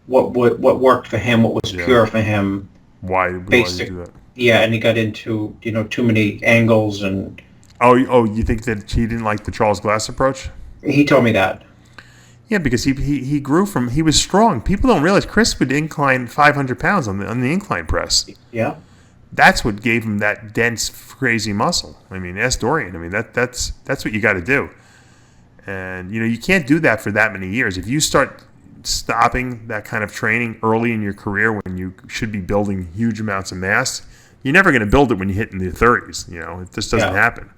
what worked for him, what was pure for him. Why did you do that? Yeah, and he got into too many angles and. Oh, you think that he didn't like the Charles Glass approach? He told me that. Yeah, because he grew from, he was strong. People don't realize Chris would incline 500 pounds on the incline press. Yeah. That's what gave him that dense, crazy muscle. Ask Dorian. That's what you got to do. And you can't do that for that many years. If you start stopping that kind of training early in your career when you should be building huge amounts of mass, you're never going to build it when you hit in the 30s. It just doesn't happen.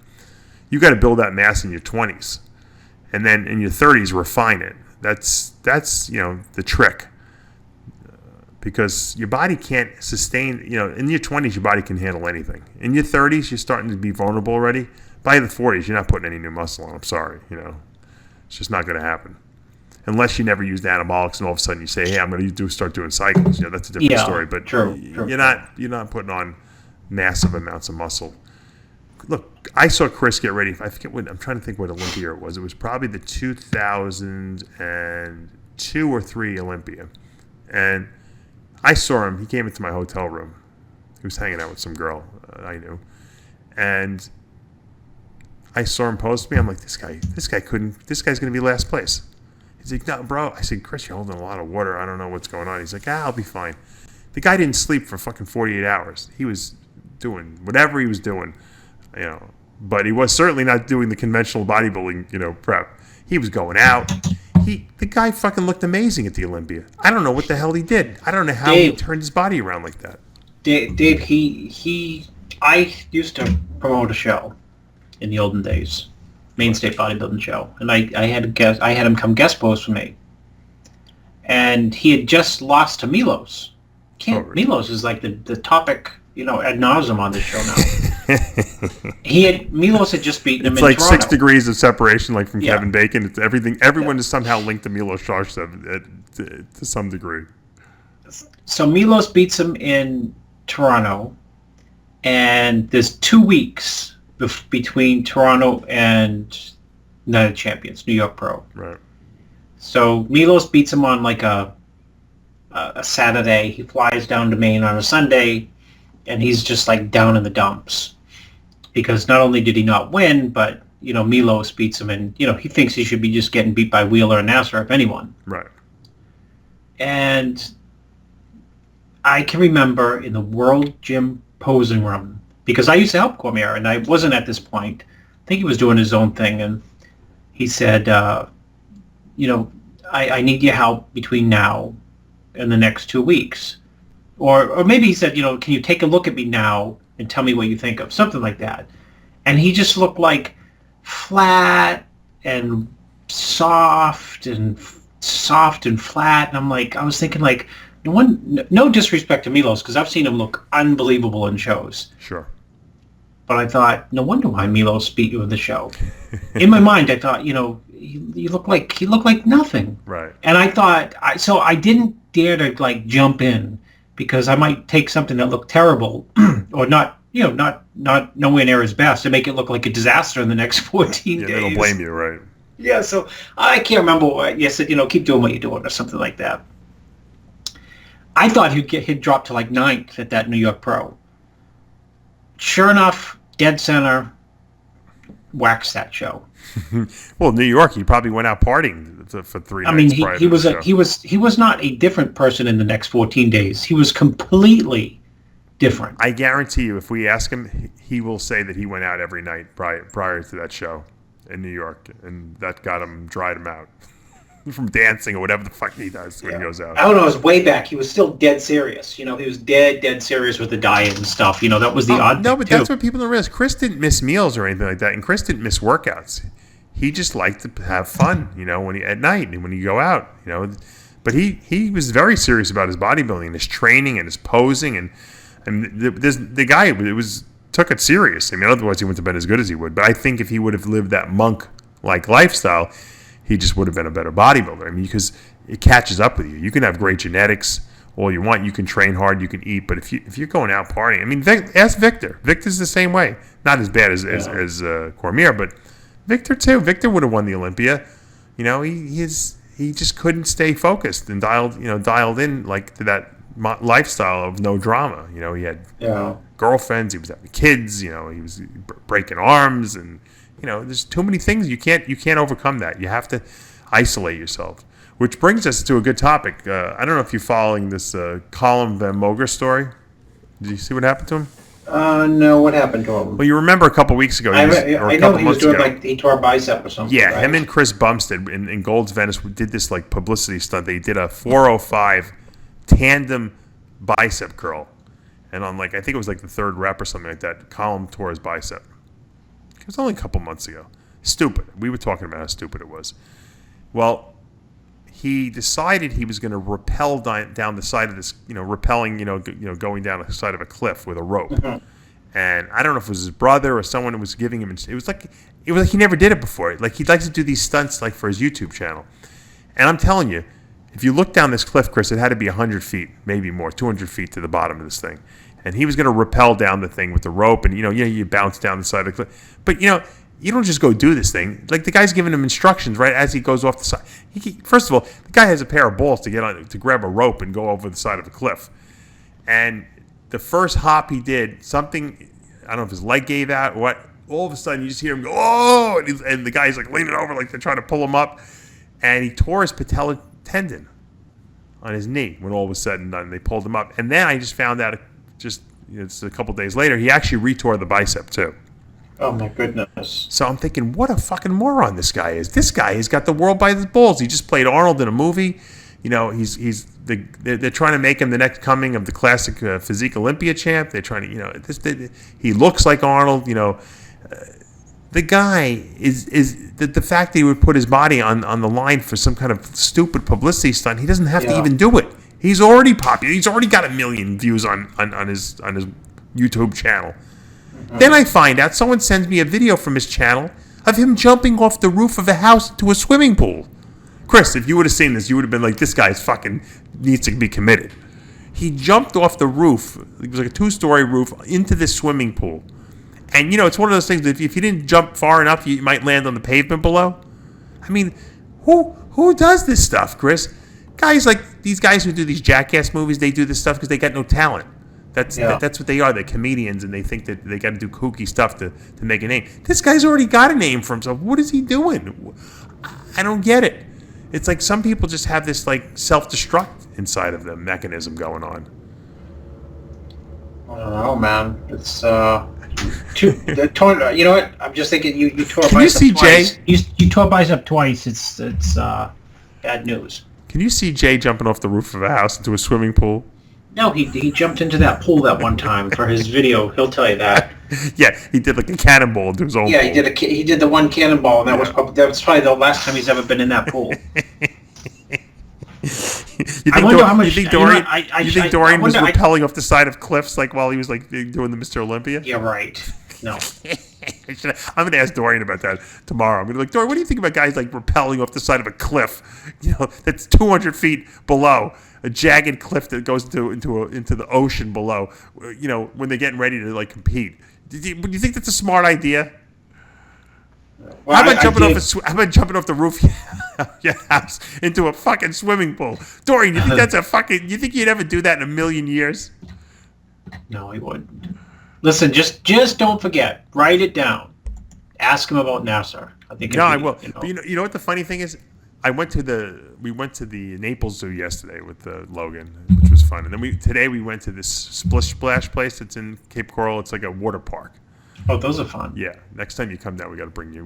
You got to build that mass in your 20s, and then in your 30s refine it. That's the trick, because your body can't sustain. In your 20s your body can handle anything. In your 30s you're starting to be vulnerable already. By the 40s you're not putting any new muscle on. I'm sorry, it's just not going to happen. Unless you never used anabolics and all of a sudden you say, "Hey, I'm going to start doing cycles." That's a different story. But true. You're not putting on massive amounts of muscle. Look, I saw Chris get ready. I'm trying to think what Olympia it was. It was probably the 2002 or 3 Olympia, and I saw him. He came into my hotel room. He was hanging out with some girl I knew, and I saw him post me. I'm like, this guy's going to be last place. He's like, "No, bro." I said, "Chris, you're holding a lot of water. I don't know what's going on." He's like, "I'll be fine." The guy didn't sleep for fucking 48 hours. He was doing whatever he was doing, but he was certainly not doing the conventional bodybuilding, prep. He was going out. The guy fucking looked amazing at the Olympia. I don't know what the hell he did. I don't know how he turned his body around like that. Dave, I used to promote a show in the olden days. main state bodybuilding show, and I had him come guest post for me, and he had just lost to Milos. Milos is like the topic, ad nauseum on this show now. Milos had just beaten him in Toronto. It's like 6 degrees of separation, like from Kevin Bacon. It's everything. Everyone is somehow linked to Milos Sarcev to some degree. So Milos beats him in Toronto, and there's 2 weeks between Toronto and Night of Champions, New York Pro. Right. So Milos beats him on like a Saturday. He flies down to Maine on a Sunday, and he's just like down in the dumps because not only did he not win, but Milos beats him, and he thinks he should be just getting beat by Wheeler and Nasser if anyone. Right. And I can remember in the World Gym posing room, because I used to help Cormier, and I wasn't at this point. I think he was doing his own thing, and he said, I need your help between now and the next 2 weeks. Or maybe he said, can you take a look at me now and tell me what you think of? Something like that. And he just looked like flat and soft and flat. And I was thinking like, no disrespect to Milos, because I've seen him look unbelievable in shows. Sure. But I thought, no wonder why Milos beat you in the show. In my mind, I thought, he looked like nothing. Right. And I thought, so I didn't dare to like jump in, because I might take something that looked terrible or not nowhere near his best and make it look like a disaster in the next 14 days. Yeah, they'll blame you, right? Yeah. So I can't remember what you said. Keep doing what you're doing or something like that. I thought he'd drop to like 9th at that New York Pro. Sure enough, dead center, waxed that show. Well, New York, he probably went out partying for 3 nights. I mean, he was not a different person in the next 14 days. He was completely different. I guarantee you, if we ask him, he will say that he went out every night prior to that show in New York, and that dried him out. From dancing or whatever the fuck he does when he goes out. I don't know. It was way back. He was still dead serious. He was dead serious with the diet and stuff. That was the odd thing. No, but that's what people don't realize. Chris didn't miss meals or anything like that, and Chris didn't miss workouts. He just liked to have fun, when at night and when you go out, But he was very serious about his bodybuilding, and his training, and his posing, and the guy took it serious. I mean, otherwise he wouldn't have been as good as he would. But I think if he would have lived that monk-like lifestyle, he just would have been a better bodybuilder. I mean, because it catches up with you. You can have great genetics all you want. You can train hard. You can eat. But if you're going out partying, I mean, ask Victor. Victor's the same way. Not as bad as Cormier, but Victor too. Victor would have won the Olympia. He just couldn't stay focused and dialed in like to that lifestyle of no drama. He had girlfriends. He was having kids. He was breaking arms and. There's too many things. You can't overcome that. You have to isolate yourself. Which brings us to a good topic. I don't know if you're following this Calum Von Moger story. Did you see what happened to him? No, what happened to him? Well, you remember a couple weeks ago. I know he was doing he tore a bicep or something. Yeah, right? Him and Chris Bumstead in Gold's Venice did this like publicity stunt. They did a 405 tandem bicep curl. And on I think it was like the 3rd rep or something like that, Calum tore his bicep. It was only a couple months ago. Stupid. We were talking about how stupid it was. Well, he decided he was going to rappel down the side of this, rappelling, going down the side of a cliff with a rope. Mm-hmm. And I don't know if it was his brother or someone who was giving him. It was like he never did it before. Like he likes to do these stunts for his YouTube channel. And I'm telling you, if you look down this cliff, Chris, it had to be 100 feet, maybe more, 200 feet to the bottom of this thing. And he was going to rappel down the thing with the rope, and you bounce down the side of the cliff. But you don't just go do this thing. Like the guy's giving him instructions right as he goes off the side. First of all, the guy has a pair of balls to grab a rope and go over the side of a cliff. And the first hop he did, something, I don't know if his leg gave out or what. All of a sudden, you just hear him go, oh, and the guy's leaning over like they're trying to pull him up, and he tore his patella tendon on his knee when all was said and done. They pulled him up, and then I just found out. It's a couple days later, he actually retore the bicep too. Oh my goodness! So I'm thinking, what a fucking moron this guy is. This guy has got the world by his balls. He just played Arnold in a movie. They're trying to make him the next coming of the classic physique Olympia champ. They're trying to, he looks like Arnold. The guy is the fact that he would put his body on the line for some kind of stupid publicity stunt. He doesn't have to even do it. He's already popular. He's already got 1 million views on his YouTube channel. Then I find out someone sends me a video from his channel of him jumping off the roof of a house into a swimming pool. Chris, if you would have seen this, you would have been like, this guy's fucking needs to be committed. He jumped off the roof. It was like a 2-story roof into this swimming pool. And, you know, it's one of those things that if you didn't jump far enough, you might land on the pavement below. I mean, who does this stuff, Chris? Guys like these guys who do these jackass movies, they do this stuff because they got no talent. That's what they are. They're comedians, and they think that they got to do kooky stuff to make a name. This guy's already got a name for himself. What is he doing? I don't get it. It's like some people just have this like self-destruct inside of them mechanism going on. I don't know, man. It's you know what? I'm just thinking you tore Can you see twice. Jay? You tore bicep twice. It's bad news. Can you see Jay jumping off the roof of a house into a swimming pool? No, he jumped into that pool that one time for his video. He'll tell you that. Yeah, he did like a cannonball into his own pool. Yeah, he did the one cannonball, and that was probably the last time he's ever been in that pool. You think Dorian was rappelling off the side of cliffs like while he was like doing the Mr. Olympia? Yeah, right. No. I'm going to ask Dorian about that tomorrow. I'm going to be like, Dorian, what do you think about guys like rappelling off the side of a cliff? You know, that's 200 feet below, a jagged cliff that goes into the ocean below. You know, when they're getting ready to like compete. Do you think that's a smart idea? Well, how about jumping off the roof of your house into a fucking swimming pool? Dorian, you think that's you think you'd ever do that in 1 million years? No, he wouldn't. Listen, just don't forget. Write it down. Ask him about Nasser. I think. No, I will. You know. But you know what the funny thing is? We went to the Naples Zoo yesterday with Logan, which was fun. And then today we went to this Splish Splash place that's in Cape Coral. It's like a water park. Oh, those are fun. Yeah. Next time you come down, we got to bring you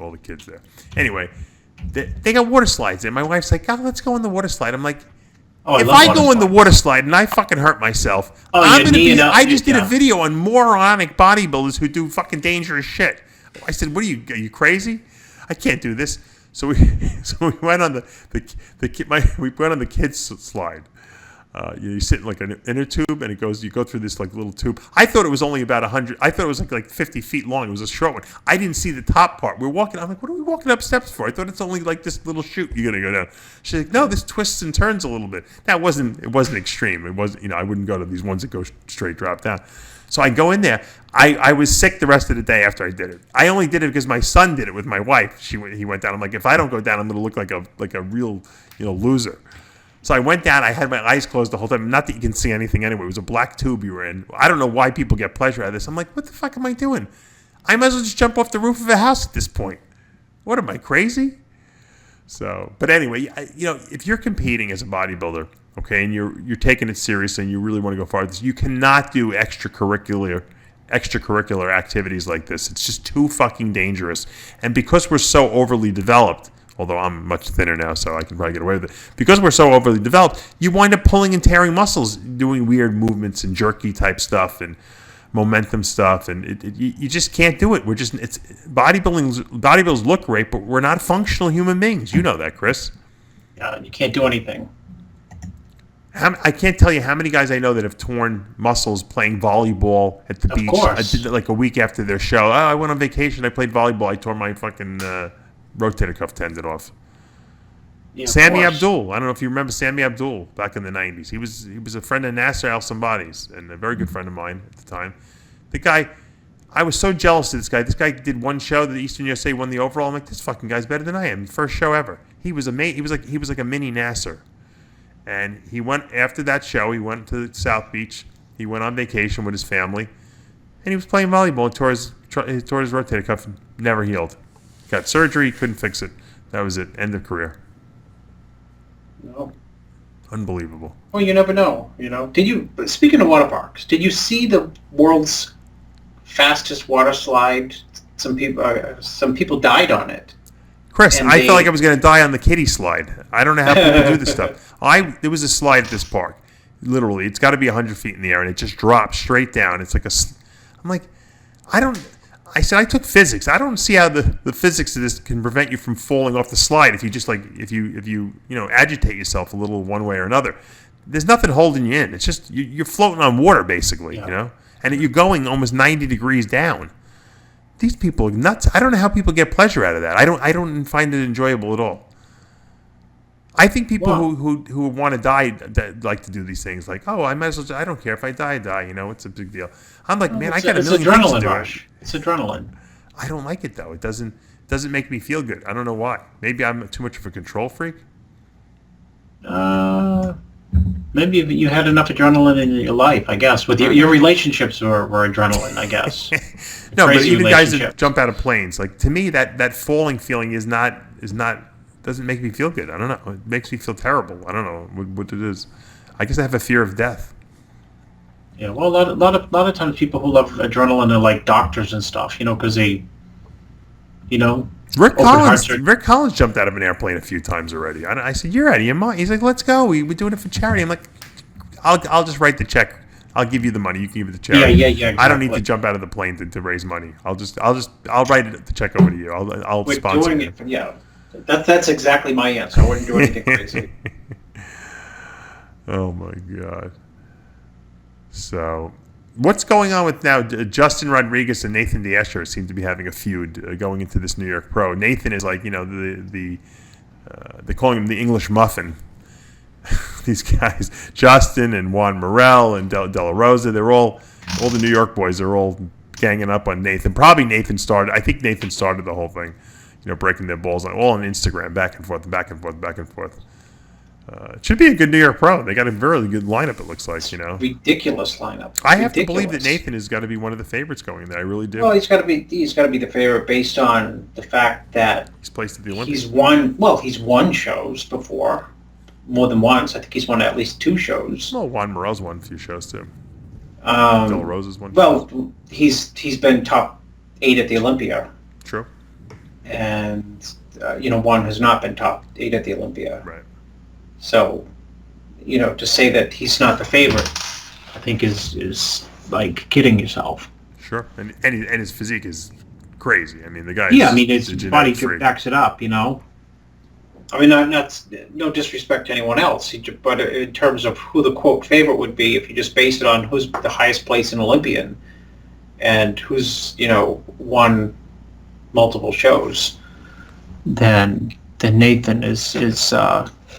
all the kids there. Anyway, they got water slides there. My wife's like, "Oh, let's go on the water slide." I'm like, if I go in the water slide and I fucking hurt myself, I just did a video on moronic bodybuilders who do fucking dangerous shit. I said, "What are you crazy? I can't do this." So we went on we went on the kids slide. You sit in like an inner tube, and you go through this like little tube. I thought it was only about 100. I thought it was like 50 feet long. It was a short one. I didn't see the top part. We're walking. I'm like, what are we walking up steps for? I thought it's only like this little chute you're gonna go down. She's like, no, this twists and turns a little bit. It wasn't extreme. It wasn't. I wouldn't go to these ones that go straight drop down. So I go in there. I was sick the rest of the day after I did it. I only did it because my son did it with my wife. He went down. I'm like, if I don't go down, I'm gonna look like a real loser. So I went down. I had my eyes closed the whole time. Not that you can see anything anyway. It was a black tube you were in. I don't know why people get pleasure out of this. I'm like, what the fuck am I doing? I might as well just jump off the roof of a house at this point. What am I, crazy? So, but anyway, if you're competing as a bodybuilder, okay, and you're taking it seriously and you really want to go far with this, you cannot do extracurricular activities like this. It's just too fucking dangerous. And because we're so overly developed, although I'm much thinner now, so I can probably get away with it. Because we're so overly developed, you wind up pulling and tearing muscles, doing weird movements and jerky type stuff and momentum stuff, and you just can't do it. Bodybuilders look great, but we're not functional human beings. You know that, Chris. Yeah, you can't do anything. I can't tell you how many guys I know that have torn muscles playing volleyball at the beach. I did it like a week after their show. Oh, I went on vacation. I played volleyball. I tore my fucking rotator cuff tendon off. Yeah, Sammy Abdul. I don't know if you remember Sammy Abdul back in the 90s. He was a friend of Nasser Al-Sambadi's and a very good friend of mine at the time. The guy, I was so jealous of this guy. This guy did one show that Eastern USA won the overall. I'm like, this fucking guy's better than I am. First show ever. He was amazing. He was like a mini Nasser. And he went after that show. He went to South Beach. He went on vacation with his family, and he was playing volleyball and tore his rotator cuff and never healed. Got surgery, couldn't fix it. That was it. End of career. No. Unbelievable. Well, you never know. Speaking of water parks, did you see the world's fastest water slide? Some people died on it. Chris, I felt like I was going to die on the kiddie slide. I don't know how people do this stuff. There was a slide at this park. Literally, it's got to be 100 feet in the air, and it just drops straight down. It's like I'm like, I said I took physics. I don't see how the physics of this can prevent you from falling off the slide if you just if you agitate yourself a little one way or another. There's nothing holding you in. It's just you're floating on water basically, and you're going almost 90 degrees down. These people are nuts. I don't know how people get pleasure out of that. I don't find it enjoyable at all. I think people who want to die that like to do these things, like, oh, I might as well. I don't care if I die. It's a big deal. I'm like, man, I got a million things to do. It's adrenaline. I don't like it though. It doesn't make me feel good. I don't know why. Maybe I'm too much of a control freak. Maybe you had enough adrenaline in your life. I guess with your relationships were adrenaline. I guess. No, but even guys that jump out of planes, like to me, that falling feeling is not. Doesn't make me feel good. I don't know. It makes me feel terrible. I don't know what it is. I guess I have a fear of death. Yeah, well, a lot of times people who love adrenaline are like doctors and stuff, because they, Rick Collins jumped out of an airplane a few times already. I said, "You're out of your mind." He's like, "Let's go. We're doing it for charity." I'm like, "I'll just write the check. I'll give you the money. You can give it to charity." Yeah. Exactly. I don't need to jump out of the plane to raise money. I'll write the check over to you. I'll sponsor doing it. Yeah. That's exactly my answer. I wouldn't do anything crazy. Oh my God. So, what's going on with now? Justin Rodriguez and Nathan D'Asher seem to be having a feud going into this New York Pro. Nathan is like, they call him the English muffin. These guys, Justin and Juan Morel and De La Rosa, they're all the New York boys. They're all ganging up on Nathan. Probably Nathan started. I think Nathan started the whole thing. Breaking their balls all on Instagram, back and forth, back and forth, back and forth. It should be a good New York Pro. They got a very good lineup, it looks like, Ridiculous lineup. I have to believe that Nathan has got to be one of the favorites going there. I really do. Well, he's got to be the favorite based on the fact that he's placed at the Olympics. He's won shows before, more than once. I think he's won at least 2 shows. Well, Juan Morel's won a few shows too. De La Rosa's won. Well, he's been top 8 at the Olympia. True. And one has not been top 8 at the Olympia. Right. So, to say that he's not the favorite, I think is like kidding yourself. Sure, and his physique is crazy. I mean, the guy. Yeah, I mean, his body backs it up. I mean, not no disrespect to anyone else, but in terms of who the quote favorite would be, if you just base it on who's the highest place in Olympian, and who's won multiple shows, then Nathan is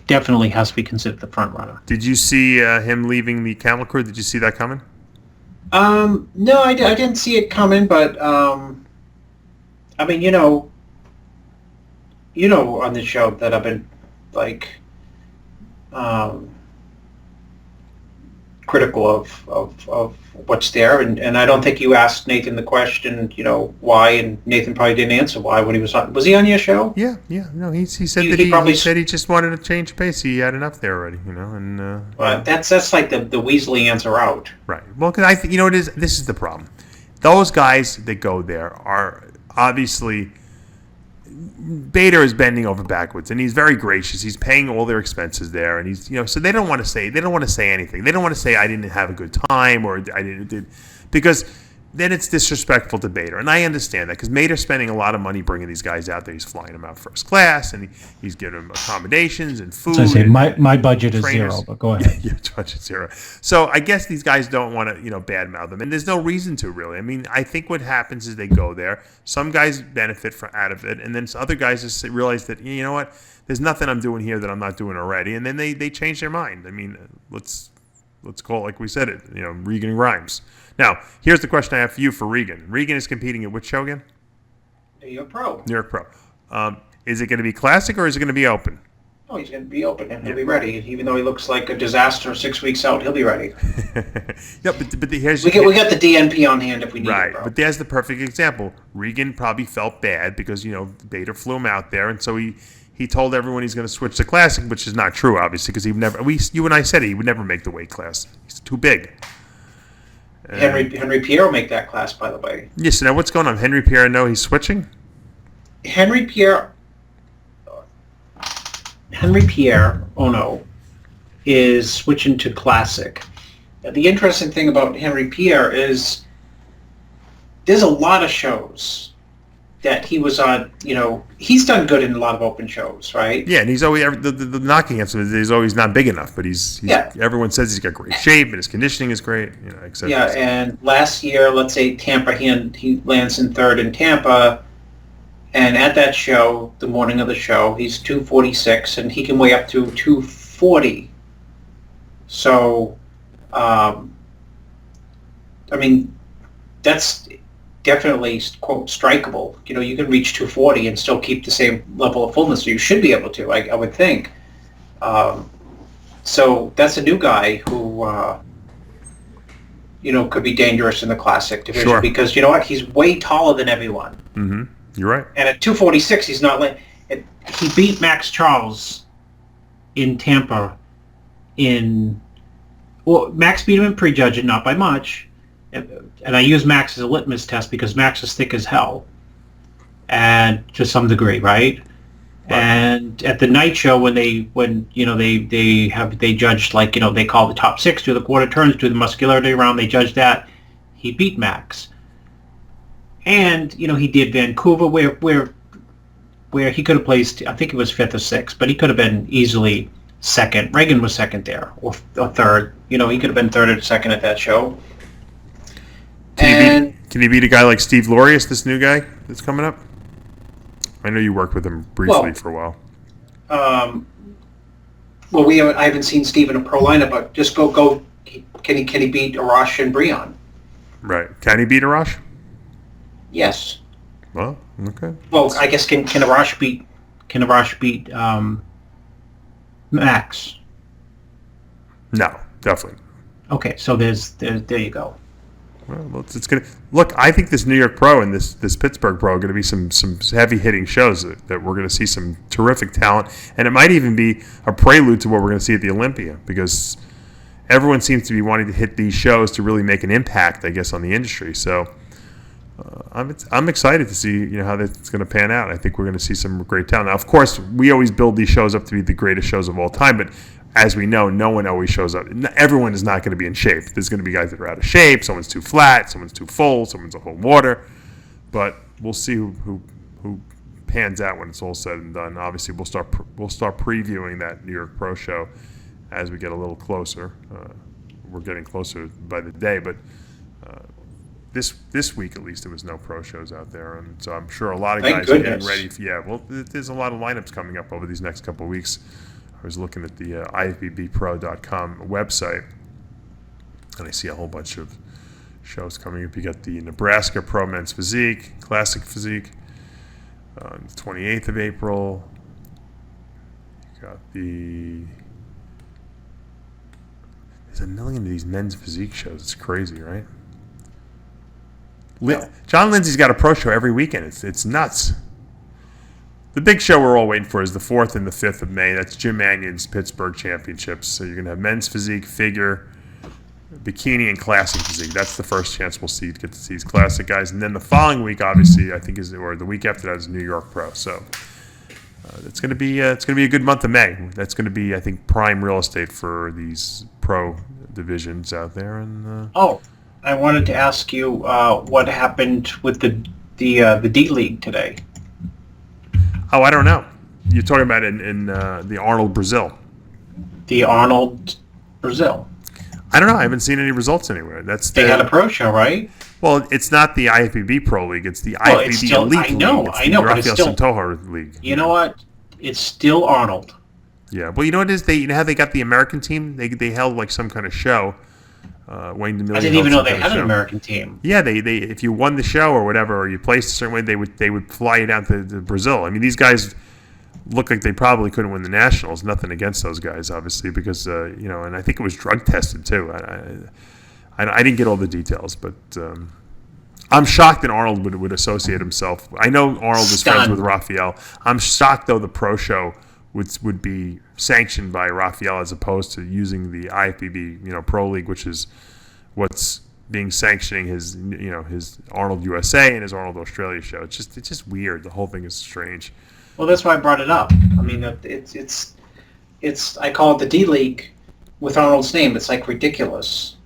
definitely has to be considered the front runner. Did you see him leaving the Camel Crew? Did you see that coming? No, I didn't see it coming, but I mean, on the show that I've been like critical of what's there, and I don't think you asked Nathan the question, why, and Nathan probably didn't answer why when he was on. Was he on your show? Yeah. No, he said he said he just wanted to change pace. He had enough there already, and. Well, that's like the Weasley answer out. Right. Well, because I think it is. This is the problem. Those guys that go there are obviously. Bader is bending over backwards, and he's very gracious. He's paying all their expenses there, and he's so they don't want to say anything. They don't want to say I didn't have a good time or I did because then it's disrespectful to Bader, and I understand that because Bader's spending a lot of money bringing these guys out there. He's flying them out first class, and he's giving them accommodations and food. So I say my budget is zero, but go ahead. Your budget's zero. So I guess these guys don't want to badmouth them, and there's no reason to really. I mean, I think what happens is they go there. Some guys benefit out of it, and then other guys just realize that you know what, there's nothing I'm doing here that I'm not doing already, and then they change their mind. I mean, let's call it like we said it. Regan Grimes. Now, here's the question I have for you for Regan. Regan is competing at which show again? New York Pro. New York Pro. Is it going to be classic or is it going to be open? Oh, he's going to be open and he'll be ready. Even though he looks like a disaster 6 weeks out, he'll be ready. Yeah, but here's we got the DNP on hand if we need right, it, bro. But there's the perfect example. Regan probably felt bad because Bader flew him out there, and so he told everyone he's going to switch to classic, which is not true, obviously, because you and I said he would never make the weight class. He's too big. Henry Pierre will make that class, by the way. Yes. So now what's going on? Henry Pierre, I know he's switching. Henry Pierre, oh no, is switching to classic. The interesting thing about Henry Pierre is there's a lot of shows that he was on. He's done good in a lot of open shows, right? Yeah, and he's always the knocking against him is he's always not big enough, but he's everyone says he's got great shape and his conditioning is great, et cetera. Yeah, and last year, let's say Tampa, he lands in third in Tampa, and at that show, the morning of the show, he's 246, and he can weigh up to 240. So, that's definitely, quote, strikeable. You can reach 240 and still keep the same level of fullness, so you should be able to, I would think. So that's a new guy who, could be dangerous in the classic division because, you know what, he's way taller than everyone. Mm-hmm. You're right. And at 246, he's not like... He beat Max Charles in Tampa Max beat him in prejudging, not by much. And I use Max as a litmus test because Max is thick as hell, and to some degree, right? And at the night show, when they judged, like, they call the top 6, do the quarter turns, do the muscularity round, they judged that. He beat Max, and he did Vancouver where he could have placed, I think it was 5th or 6th, but he could have been easily 2nd. Reagan was 2nd there, or 3rd. He could have been 3rd or 2nd at that show. Can he beat a guy like Steve Lorius, this new guy that's coming up? I know you worked with him briefly for a while. I haven't seen Steve in a pro lineup, but just go. Can he beat Arash and Breon? Right. Can he beat Arash? Yes. Well, okay. Well, I guess can Arash beat Max? No, definitely. Okay, so there you go. Well, it's gonna look. I think this New York Pro and this Pittsburgh Pro are going to be some heavy hitting shows that we're going to see some terrific talent, and it might even be a prelude to what we're going to see at the Olympia because everyone seems to be wanting to hit these shows to really make an impact, I guess, on the industry. So I'm excited to see how that's going to pan out. I think we're going to see some great talent. Now, of course, we always build these shows up to be the greatest shows of all time, but as we know, no one always shows up. Everyone is not going to be in shape. There's going to be guys that are out of shape. Someone's too flat. Someone's too full. Someone's a whole water. But we'll see who pans out when it's all said and done. Obviously, we'll start previewing that New York Pro Show as we get a little closer. We're getting closer by the day, but this week at least there was no pro shows out there, and so I'm sure a lot of guys are getting ready. There's a lot of lineups coming up over these next couple of weeks. I was looking at the ifbbpro.com website, and I see a whole bunch of shows coming up. You got the Nebraska Pro Men's Physique, Classic Physique, on the 28th of April. You got there's a million of these men's physique shows. It's crazy, right? John Lindsay's got a pro show every weekend. It's nuts. The big show we're all waiting for is the 4th and the 5th of May. That's Jim Mannion's Pittsburgh Championships. So you're going to have men's physique, figure, bikini, and classic physique. That's the first chance we'll get to see these classic guys. And then the following week, obviously, I think or the week after that is New York Pro. So it's going to be a good month of May. That's going to be, I think, prime real estate for these pro divisions out there. And I wanted to ask you what happened with the D League today. Oh, I don't know. You're talking about in the Arnold Brazil. The Arnold Brazil. I don't know. I haven't seen any results anywhere. They had a pro show, right? Well, it's not the IFBB Pro League. It's the IFBB Elite League. I know, but it's still Santoja League. You know what? It's still Arnold. Yeah. Well, you know what it is? You know how they got the American team? They held like some kind of show. Wayne DeMillion. I didn't even know they had an American team. Yeah, they if you won the show or whatever, or you placed a certain way, they would fly you down to Brazil. I mean, these guys look like they probably couldn't win the Nationals. Nothing against those guys, obviously, because and I think it was drug tested too. I didn't get all the details, but I'm shocked that Arnold would associate himself. I know Arnold is friends with Raphael. I'm shocked though the pro show would be sanctioned by Raphael as opposed to using the IFBB Pro League, which is what's being sanctioning his his Arnold USA and his Arnold Australia show. It's just weird. The whole thing is strange. Well, that's why I brought it up. I mean, it's I call it the D League with Arnold's name. It's like ridiculous.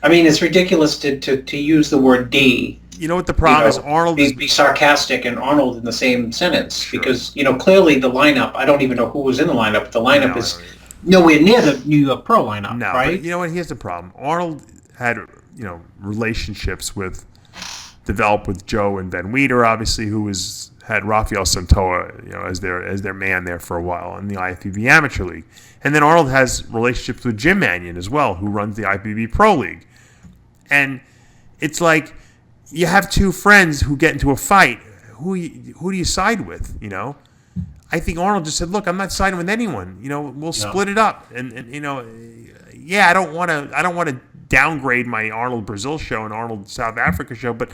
I mean, it's ridiculous to use the word D. You know what the problem is? Arnold is... be sarcastic and Arnold in the same sentence because, clearly the lineup, I don't even know who was in the lineup, but the lineup is nowhere near the New York Pro lineup, no, right? But you know what? Here's the problem. Arnold had, relationships developed with Joe and Ben Weider, obviously, who had Rafael Santoa, as their man there for a while in the IFBB Amateur League. And then Arnold has relationships with Jim Mannion as well, who runs the IFBB Pro League. And it's like you have two friends who get into a fight. Who do you side with? I think Arnold just said, "Look, I'm not siding with anyone. We'll split it up." And I don't want to downgrade my Arnold Brazil show and Arnold South Africa show, but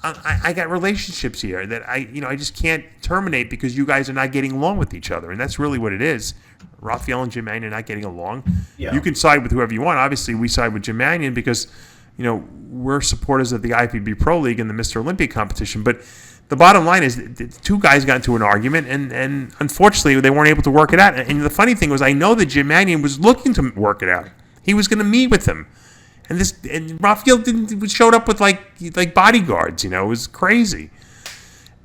I got relationships here that I just can't terminate because you guys are not getting along with each other, and that's really what it is. Raphael and Jim Mannion are not getting along. Yeah. You can side with whoever you want. Obviously, we side with Jim Mannion because we're supporters of the IFBB Pro League and the Mr. Olympia competition. But the bottom line is the two guys got into an argument, and unfortunately, they weren't able to work it out. And the funny thing was, I know that Jim Mannion was looking to work it out. He was going to meet with him. And Raphael showed up with like bodyguards. It was crazy.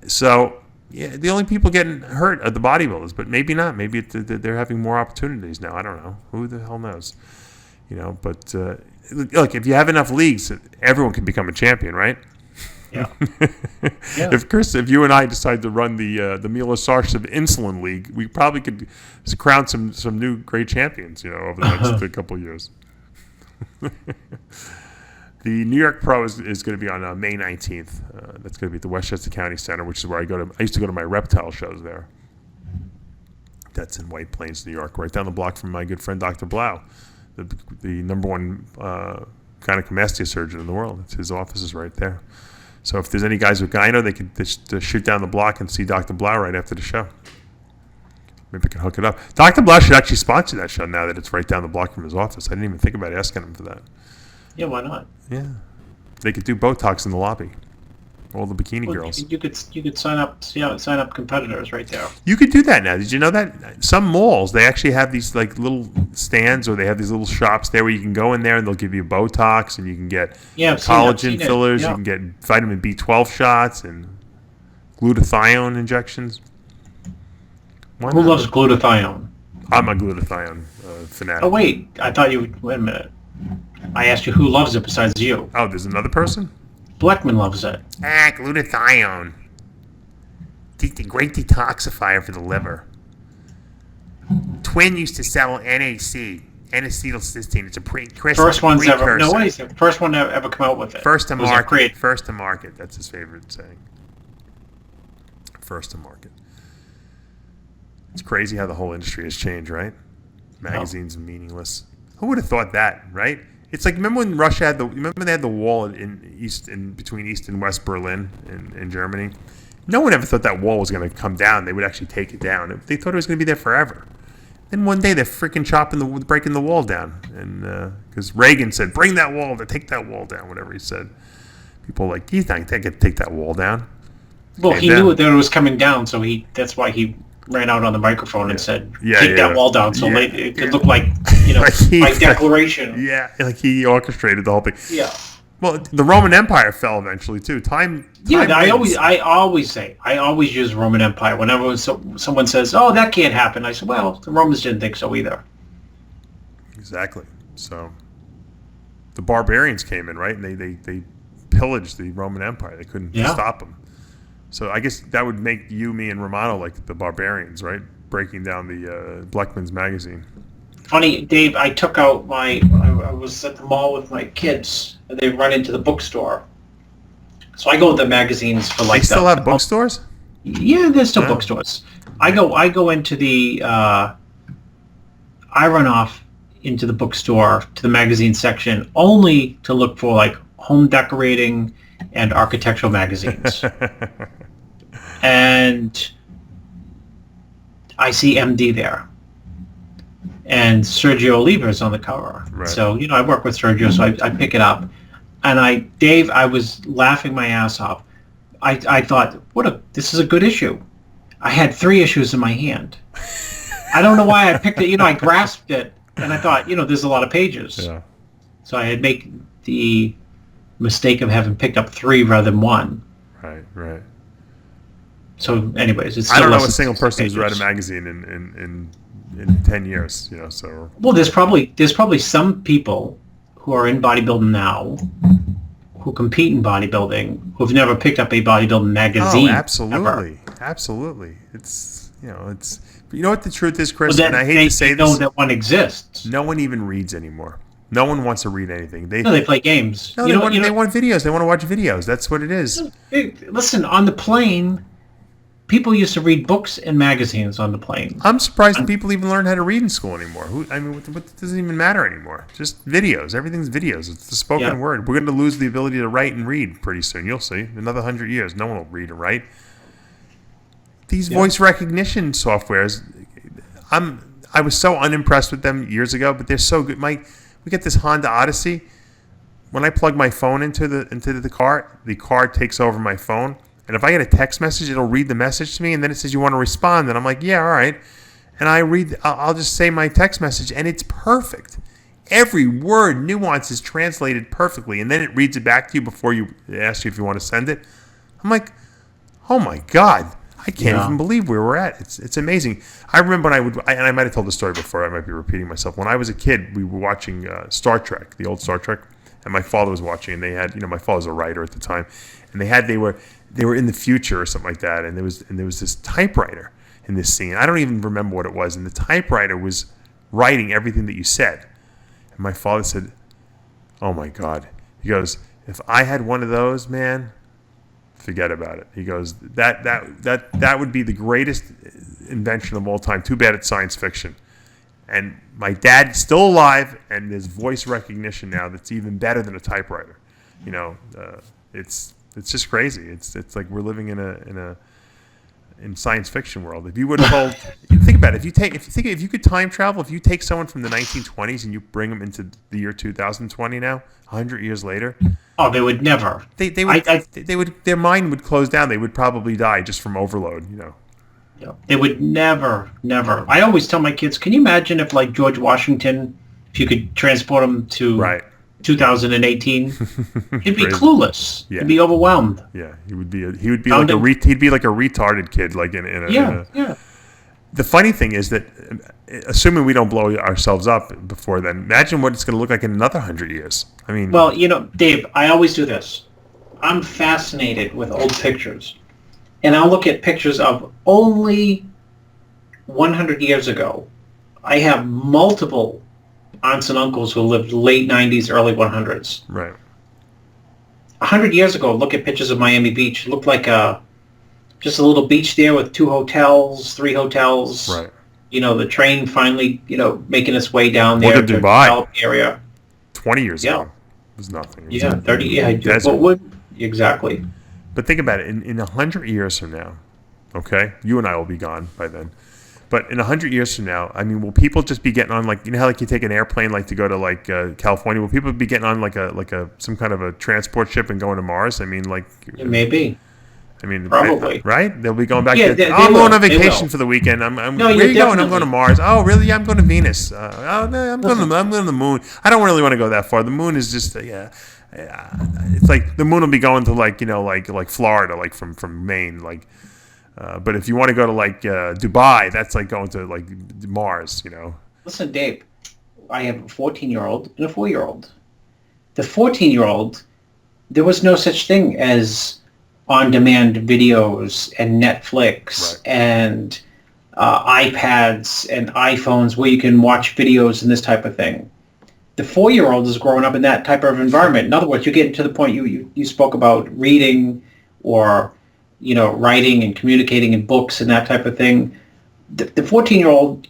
So the only people getting hurt are the bodybuilders, but maybe not. Maybe they're having more opportunities now. I don't know. Who the hell knows? But look, if you have enough leagues, everyone can become a champion, right? Yeah. If you and I decide to run the Milosarcev Insulin League, we probably could crown some new great champions. Over the next couple of years. The New York Pro is going to be on May 19th. That's going to be at the Westchester County Center, which is where I go to. I used to go to my reptile shows there. That's in White Plains, New York, right down the block from my good friend Dr. Blau, the number one gynecomastia surgeon in the world. His office is right there. So if there's any guys with gyno, they could just shoot down the block and see Dr. Blau right after the show. Maybe I can hook it up. Dr. Blau should actually sponsor that show now that it's right down the block from his office. I didn't even think about asking him for that. Yeah, why not? Yeah. They could do Botox in the lobby. All the bikini girls. You could sign up competitors right there. You could do that now. Did you know that? Some malls, they actually have these little stands, or they have these little shops there where you can go in there and they'll give you Botox, and you can get collagen fillers, you can get vitamin B12 shots and glutathione injections. Who loves glutathione? I'm a glutathione fanatic. Oh, wait. I thought you would... Wait a minute. I asked you who loves it besides you. Oh, there's another person? Bleckman loves it. Glutathione. The great detoxifier for the liver. Twin used to sell NAC, N-acetylcysteine. It's a first one's ever... No, wait. First one to ever come out with it. First to market. First to market. That's his favorite saying. First to market. It's crazy how the whole industry has changed, right? Magazines are meaningless. Who would have thought that, right? It's like, remember when Russia had they had the wall in between East and West Berlin in Germany? No one ever thought that wall was going to come down. They would actually take it down. They thought it was going to be there forever. Then one day they're freaking breaking the wall down, and because Reagan said, "Bring that wall, take that wall down," whatever he said. People were like, he's not going to take that wall down. Well, he knew that it was coming down, so that's why he ran out on the microphone and said, take that wall down, so it could look like, my declaration. Yeah, like he orchestrated the whole thing. Yeah. Well, the Roman Empire fell eventually, too. I always use Roman Empire. Whenever someone says, oh, that can't happen, I say, well, the Romans didn't think so either. Exactly. So the barbarians came in, right? And they pillaged the Roman Empire. They couldn't stop them. So I guess that would make you, me, and Romano like the barbarians, right? Breaking down the Bleckman's magazine. Funny, Dave, I took out I was at the mall with my kids, and they run into the bookstore. So I go with the magazines for They still have bookstores? Yeah, there's still bookstores. I go into the, I run off into the bookstore to the magazine section only to look for home decorating and architectural magazines. And I see MD there. And Sergio Oliva's on the cover. Right. So, I work with Sergio, so I pick it up. And Dave, I was laughing my ass off. I thought, this is a good issue. I had 3 issues in my hand. I don't know why I picked it. I grasped it, and I thought, there's a lot of pages. Yeah. So I had make the mistake of having picked up 3 rather than 1. Right. So, anyways, it's I still don't know less a than single 6 person who's read a pages. magazine in 10 years, so. Well, there's probably some people who are in bodybuilding now who compete in bodybuilding who've never picked up a bodybuilding magazine. Oh, absolutely. Ever. Absolutely. It's, but you know what the truth is, Chris, Well, and I hate they to say know this. that one exists. No one even reads anymore. No one wants to read anything. No, they play games. They want videos. They want to watch videos. That's what it is. Listen, on the plane, people used to read books and magazines on the plane. I'm surprised that people even learn how to read in school anymore. What doesn't even matter anymore. Just videos. Everything's videos. It's the spoken word. We're going to lose the ability to write and read pretty soon. You'll see. Another 100 years, no one will read and write. These voice recognition softwares, I was so unimpressed with them years ago, but they're so good. We get this Honda Odyssey. When I plug my phone into the car takes over my phone. And if I get a text message, it'll read the message to me, and then it says you want to respond, and I'm like, yeah, all right. And I'll just say my text message, and it's perfect. Every word, nuance is translated perfectly, and then it reads it back to you before you ask you if you want to send it. I'm like, oh my God, I can't even believe where we're at. It's amazing. I remember when and I might have told the story before, I might be repeating myself. When I was a kid, we were watching Star Trek, the old Star Trek, and my father was watching, and they had, my father was a writer at the time, and they were in the future or something like that, and there was this typewriter in this scene. I don't even remember what it was, and the typewriter was writing everything that you said. And my father said, "Oh my God!" He goes, "If I had one of those, man, forget about it." He goes, "That would be the greatest invention of all time. Too bad it's science fiction." And my dad's still alive, and there's voice recognition now that's even better than a typewriter. It's just crazy. It's like we're living in science fiction world. If you would have told, think about it. If you could time travel, if you take someone from the 1920s and you bring them into the year 2020 now, 100 years later, oh, they would never. Their mind would close down. They would probably die just from overload. They would never. I always tell my kids, can you imagine if, like, George Washington, if you could transport him to 2018, he'd be clueless. Yeah. He'd be overwhelmed. Yeah, he would be like a retarded kid, like in a. The funny thing is that, assuming we don't blow ourselves up before then, imagine what it's going to look like in another 100 years. I mean, well, Dave, I always do this. I'm fascinated with old pictures, and I'll look at pictures of only 100 years ago. I have multiple aunts and uncles who lived late 90s, early 100s. Right. 100 years ago, look at pictures of Miami Beach. It looked like just a little beach there with 2 hotels, 3 hotels. Right. The train finally, making its way down there to to the Dubai area. 20 years ago, it was nothing. It was 30. Yeah, exactly. But think about it. In 100 years from now, okay, you and I will be gone by then. But in 100 years from now, I mean, will people just be getting on, like, how like you take an airplane like to go to like California? Will people be getting on like some kind of a transport ship and going to Mars? I mean, like, maybe. I mean, probably. Right? They'll be going back. I'm going on vacation for the weekend. Where are you going? I'm going to Mars. Oh, really? Yeah, I'm going to Venus. I'm going to the moon. I don't really want to go that far. The moon is just it's like the moon will be going to like Florida, like from Maine, like. But if you want to go to like Dubai, that's like going to like Mars, Listen, Dave, I have a 14-year-old and a 4-year-old. The 14-year-old, there was no such thing as on-demand videos and Netflix and iPads and iPhones where you can watch videos and this type of thing. The 4-year-old is growing up in that type of environment. In other words, you're getting to the point you spoke about reading or writing and communicating in books and that type of thing. The 14-year-old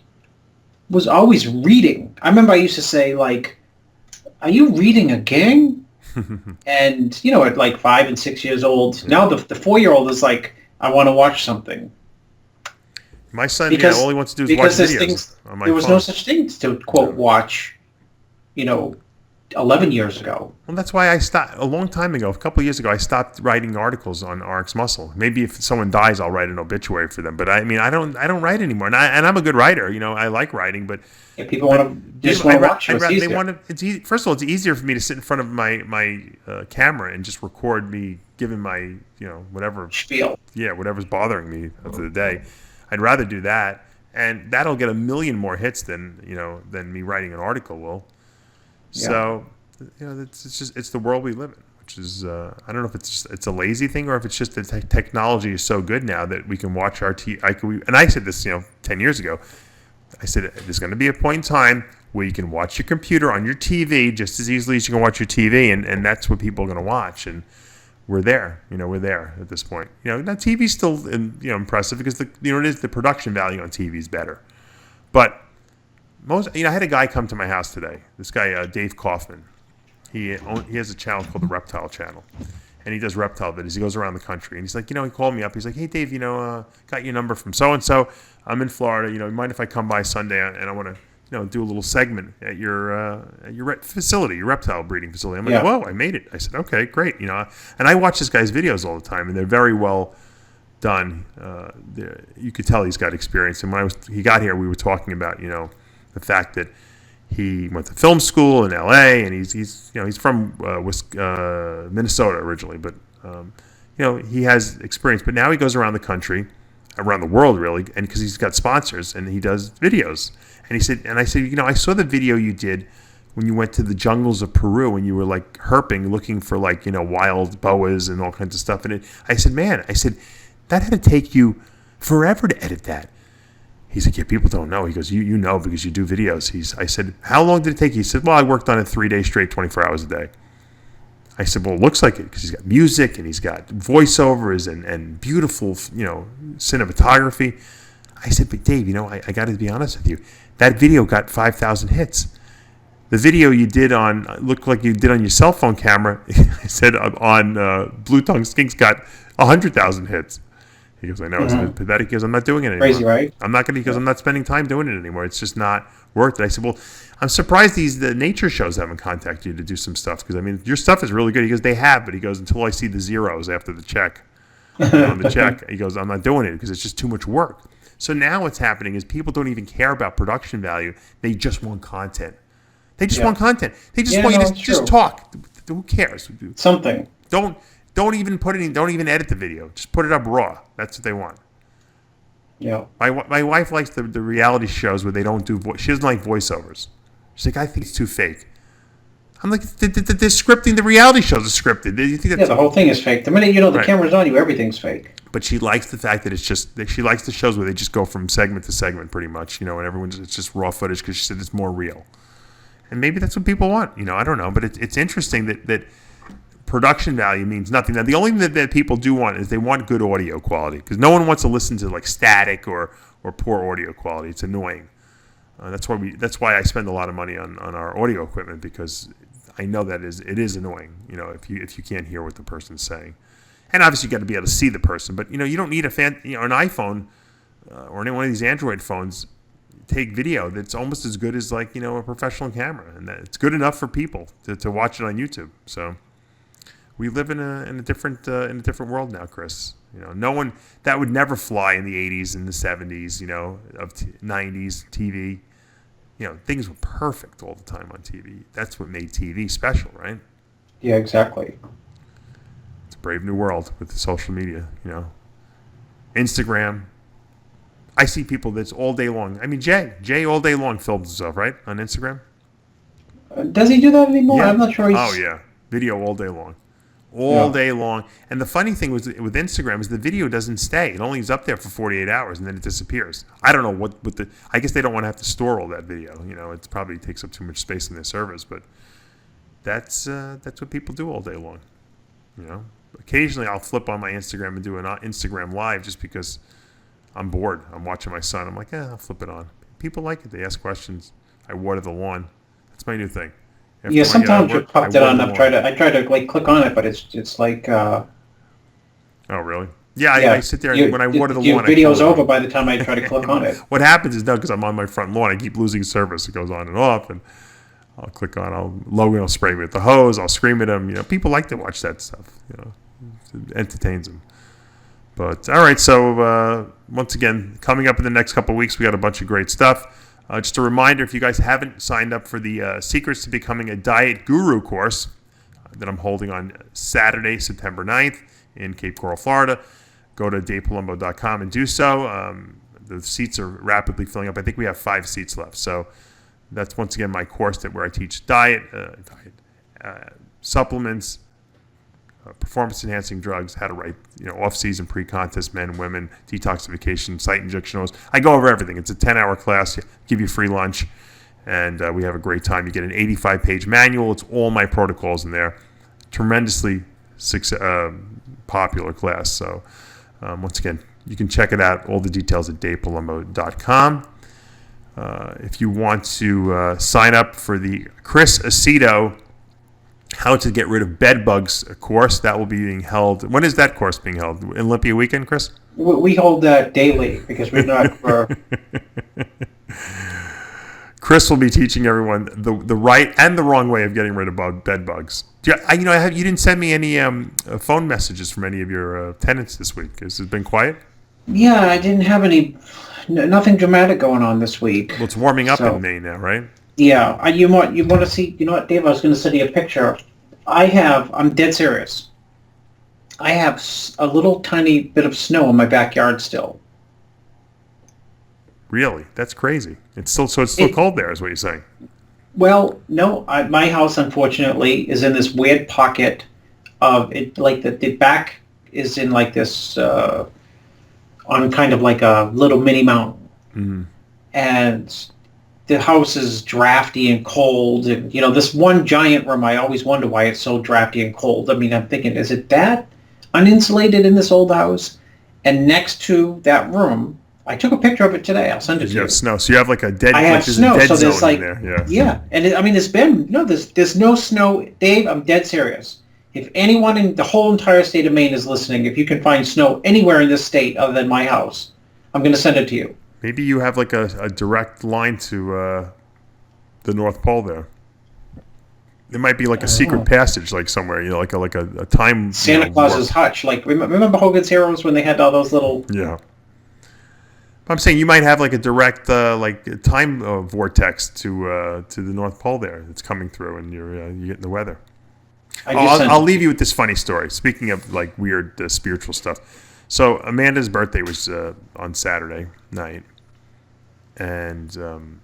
was always reading. I remember I used to say, like, are you reading again? And, at like 5 and 6 years old, now the 4-year-old is like, I want to watch something. My son, all he wants to do is watch videos on my phone. There was no such thing to, quote, watch, 11 years ago. Well, that's why I stopped a long time ago. A couple of years ago, I stopped writing articles on RxMuscle. Maybe if someone dies, I'll write an obituary for them. But I mean, I don't write anymore. And I'm a good writer. You know, I like writing. But If people want to just want to watch you, it's easier. It's easy. First of all, it's easier for me to sit in front of my camera and just record me giving my whatever Spiel. Yeah, whatever's bothering me of the day. I'd rather do that, and that'll get a million more hits than me writing an article will. So, it's the world we live in, which is I don't know if it's a lazy thing or if it's just that technology is so good now that we can watch our and I said this 10 years ago. I said there's going to be a point in time where you can watch your computer on your TV just as easily as you can watch your TV, and that's what people are going to watch. And we're there, we're there at this point. Now TV's still impressive because the production value on TV is better, but. I had a guy come to my house today. This guy, Dave Kaufman. He has a channel called the Reptile Channel, and he does reptile videos. He goes around the country, and he's like, he called me up. He's like, hey, Dave, got your number from so and so. I'm in Florida. Mind if I come by Sunday and I want to, do a little segment at your facility, your reptile breeding facility. I'm like, whoa, I made it. I said, okay, great. And I watch this guy's videos all the time, and they're very well done. You could tell he's got experience. And when he got here, we were talking about, the fact that he went to film school in L.A. and he's from Minnesota originally, but he has experience. But now he goes around the country, around the world really, and because he's got sponsors and he does videos. And I said, I saw the video you did when you went to the jungles of Peru and you were like herping, looking for wild boas and all kinds of stuff. And I said, that had to take you forever to edit that. He's like, yeah, people don't know. He goes, you know because you do videos. I said, how long did it take you? He said, well, I worked on it 3 days straight, 24 hours a day. I said, well, it looks like it because he's got music and he's got voiceovers and beautiful, cinematography. I said, but Dave, I got to be honest with you. That video got 5,000 hits. The video you did looked like you did on your cell phone camera, I said, on Blue Tongue Skinks got 100,000 hits. He goes, I know, it's pathetic because I'm not doing it anymore. Crazy, right? I'm not spending time doing it anymore. It's just not worth it. I said, well, I'm surprised the nature shows haven't contacted you to do some stuff because, your stuff is really good. He goes, they have, but he goes, until I see the zeros after the check, on the check, he goes, I'm not doing it because it's just too much work. So now what's happening is people don't even care about production value. They just want content. They just want content. They just want you to just talk. Who cares? Something. Don't even edit the video. Just put it up raw. That's what they want. Yeah. My wife likes the reality shows where they don't do voice. She doesn't like voiceovers. She's like, I think it's too fake. I'm like, they're scripting. The reality shows are scripted. You think that's the whole thing is fake. The minute the camera's on you, everything's fake. But she likes the fact that she likes the shows where they just go from segment to segment pretty much, and it's just raw footage because she said it's more real. And maybe that's what people want, I don't know. But it's interesting that production value means nothing. Now, the only thing that people do want is they want good audio quality because no one wants to listen to static or poor audio quality. It's annoying. That's why I spend a lot of money on our audio equipment because I know that it is annoying. If you can't hear what the person's saying, and obviously you got to be able to see the person. But you don't need an iPhone or any one of these Android phones take video that's almost as good as a professional camera, and it's good enough for people to watch it on YouTube. So. We live in a different world now, Chris. No one that would never fly in the 80s and the 70s. Of 90s TV. Things were perfect all the time on TV. That's what made TV special, right? Yeah, exactly. It's a brave new world with the social media. Instagram. I see people that's all day long. I mean, Jay all day long films himself, right, on Instagram. Does he do that anymore? Yeah. I'm not sure. Oh yeah, video all day long. All day long. And the funny thing with Instagram is the video doesn't stay. It only is up there for 48 hours and then it disappears. I don't know I guess they don't want to have to store all that video. It probably takes up too much space in their servers, but that's what people do all day long. Occasionally I'll flip on my Instagram and do an Instagram live just because I'm bored. I'm watching my son. I'm like, I'll flip it on. People like it. They ask questions. I water the lawn. That's my new thing. Sometimes you popped it on. I try to click on it, but it's like. Oh really? Yeah, I sit there and when I water the lawn, your video's over by the time I try to click on it. What happens is because I'm on my front lawn, I keep losing service. It goes on and off, and I'll click on. Logan will spray me with the hose. I'll scream at him. You know, people like to watch that stuff. You know, it entertains them. But all right, so once again, coming up in the next couple of weeks, we got a bunch of great stuff. Just a reminder, if you guys haven't signed up for the Secrets to Becoming a Diet Guru course that I'm holding on Saturday, September 9th in Cape Coral, Florida, go to DavePalumbo.com and do so. The seats are rapidly filling up. I think we have 5 seats left. So that's once again my course where I teach diet, supplements, performance-enhancing drugs, how to write, off-season, pre-contest, men, women, detoxification, site injection oils. I go over everything. It's a 10-hour class. Give you free lunch, and we have a great time. You get an 85-page manual. It's all my protocols in there. Tremendously popular class. So once again, you can check it out. All the details at DavePalumbo.com. If you want to sign up for the Chris Aceto How to Get Rid of Bed Bugs course, that will be being held. When is that course being held? Olympia weekend, Chris? We hold that daily because we're not. Chris will be teaching everyone the right and the wrong way of getting rid of bed bugs. You didn't send me any phone messages from any of your tenants this week. Has it been quiet? Yeah, I didn't have nothing dramatic going on this week. Well, it's warming up in May now, right? Yeah, you want to see? You know what, Dave? I was going to send you a picture. I'm dead serious. I have a little tiny bit of snow in my backyard still. Really? That's crazy. It's still cold there, is what you're saying? Well, no. My house, unfortunately, is in this weird pocket of it. Like the back is in like this on kind of like a little mini mountain, and the house is drafty and cold. And this one giant room, I always wonder why it's so drafty and cold. I mean, I'm thinking, is it that uninsulated in this old house? And next to that room, I took a picture of it today. I'll send it to you. You have snow, so you have like a dead. I have snow, so there's like in there. Yeah, and there's been there's no snow, Dave. I'm dead serious. If anyone in the whole entire state of Maine is listening, if you can find snow anywhere in this state other than my house, I'm going to send it to you. Maybe you have like a direct line to the North Pole there. It might be like a secret passage, like somewhere, like a time. Santa Claus's hutch. Like remember Hogan's Heroes when they had all those little. Yeah. I'm saying you might have like a direct time vortex to the North Pole there. It's coming through, and you're getting the weather. I'll leave you with this funny story. Speaking of like weird spiritual stuff. So Amanda's birthday was on Saturday night, and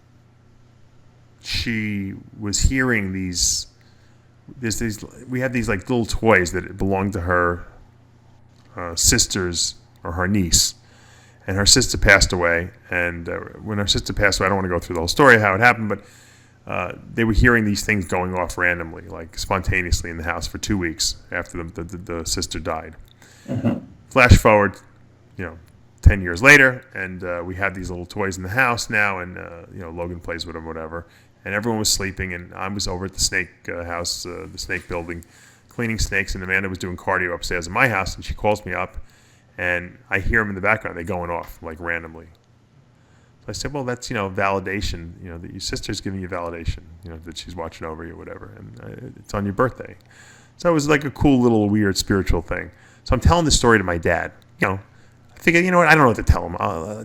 she was hearing these. We have these like little toys that belong to her sisters or her niece, and her sister passed away. And when her sister passed away, I don't want to go through the whole story of how it happened, but they were hearing these things going off randomly, like spontaneously in the house for 2 weeks after the sister died. Mm-hmm. Flash forward, 10 years later, and we have these little toys in the house now, and Logan plays with them, whatever. And everyone was sleeping, and I was over at the snake house, the snake building, cleaning snakes, and Amanda was doing cardio upstairs in my house, and she calls me up, and I hear them in the background. They're going off, like, randomly. So I said, well, that's, validation, that your sister's giving you validation, that she's watching over you, whatever, and it's on your birthday. So it was like a cool little weird spiritual thing. So I'm telling this story to my dad. I figured, what? I don't know what to tell him.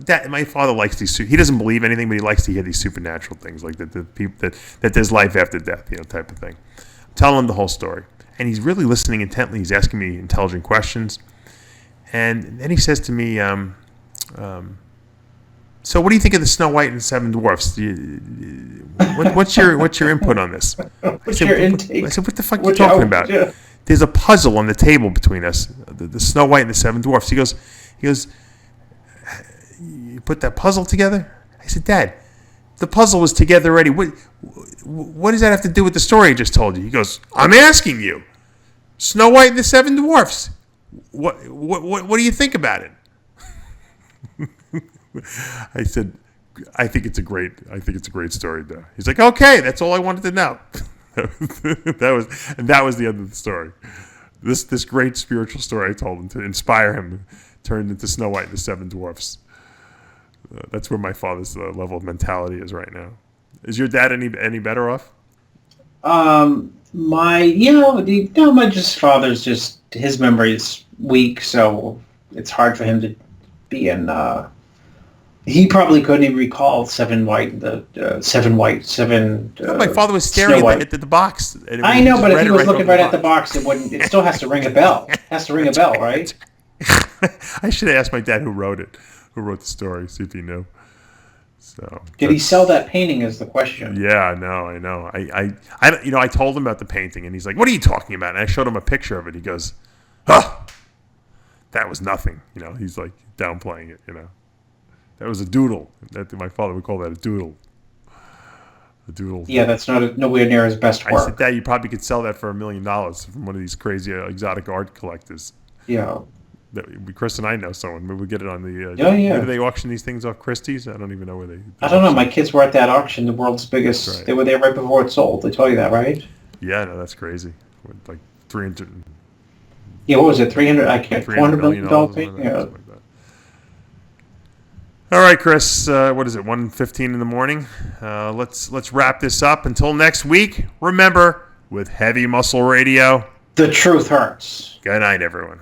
Dad, my father likes these. He doesn't believe anything, but he likes to hear these supernatural things, like that there's life after death, type of thing. I'm telling him the whole story, and he's really listening intently. He's asking me intelligent questions, and then he says to me, "So, what do you think of the Snow White and the Seven Dwarfs? What's your input on this?" What's your intake? I said, "What the fuck are you talking about?" Yeah. There's a puzzle on the table between us, the Snow White and the Seven Dwarfs. He goes, you put that puzzle together? I said, Dad, the puzzle was together already. What does that have to do with the story I just told you? He goes, I'm asking you. Snow White and the Seven Dwarfs. What do you think about it? I said, I think it's a great story, though. He's like, okay, that's all I wanted to know. that was the end of the story. This great spiritual story I told him to inspire him turned into Snow White and the Seven Dwarfs. That's where my father's level of mentality is right now. Is your dad any better off? My just father's just his memory is weak, so it's hard for him to be in. He probably couldn't even recall seven. No, my father was staring at the box. And I know, but if he was looking right at the box, it wouldn't. It still has to ring a bell. It has to ring a bell, right? I should have asked my dad who wrote the story, see if he knew. So did he sell that painting? Is the question. Yeah, no, I know. I told him about the painting, and he's like, "What are you talking about?" And I showed him a picture of it. He goes, "Huh, that was nothing." He's like downplaying it. That was a doodle. My father would call that a doodle. A doodle. Yeah, that's nowhere near his best work. I said, "Dad, you probably could sell that for $1 million from one of these crazy exotic art collectors." Yeah. Chris and I know someone. Maybe we get it on the. Yeah. Where do they auction these things off? Christie's? I don't even know where they. I don't know. My kids were at that auction, the world's biggest. Right. They were there right before it sold. They told you that, right? Yeah, no, that's crazy. With like 300. Yeah, what was it? 300. I can't. $400 million painting. Yeah. Like that. All right, Chris. What is it? 1:15 in the morning. Let's wrap this up. Until next week. Remember, with Heavy Muscle Radio, the truth hurts. Good night, everyone.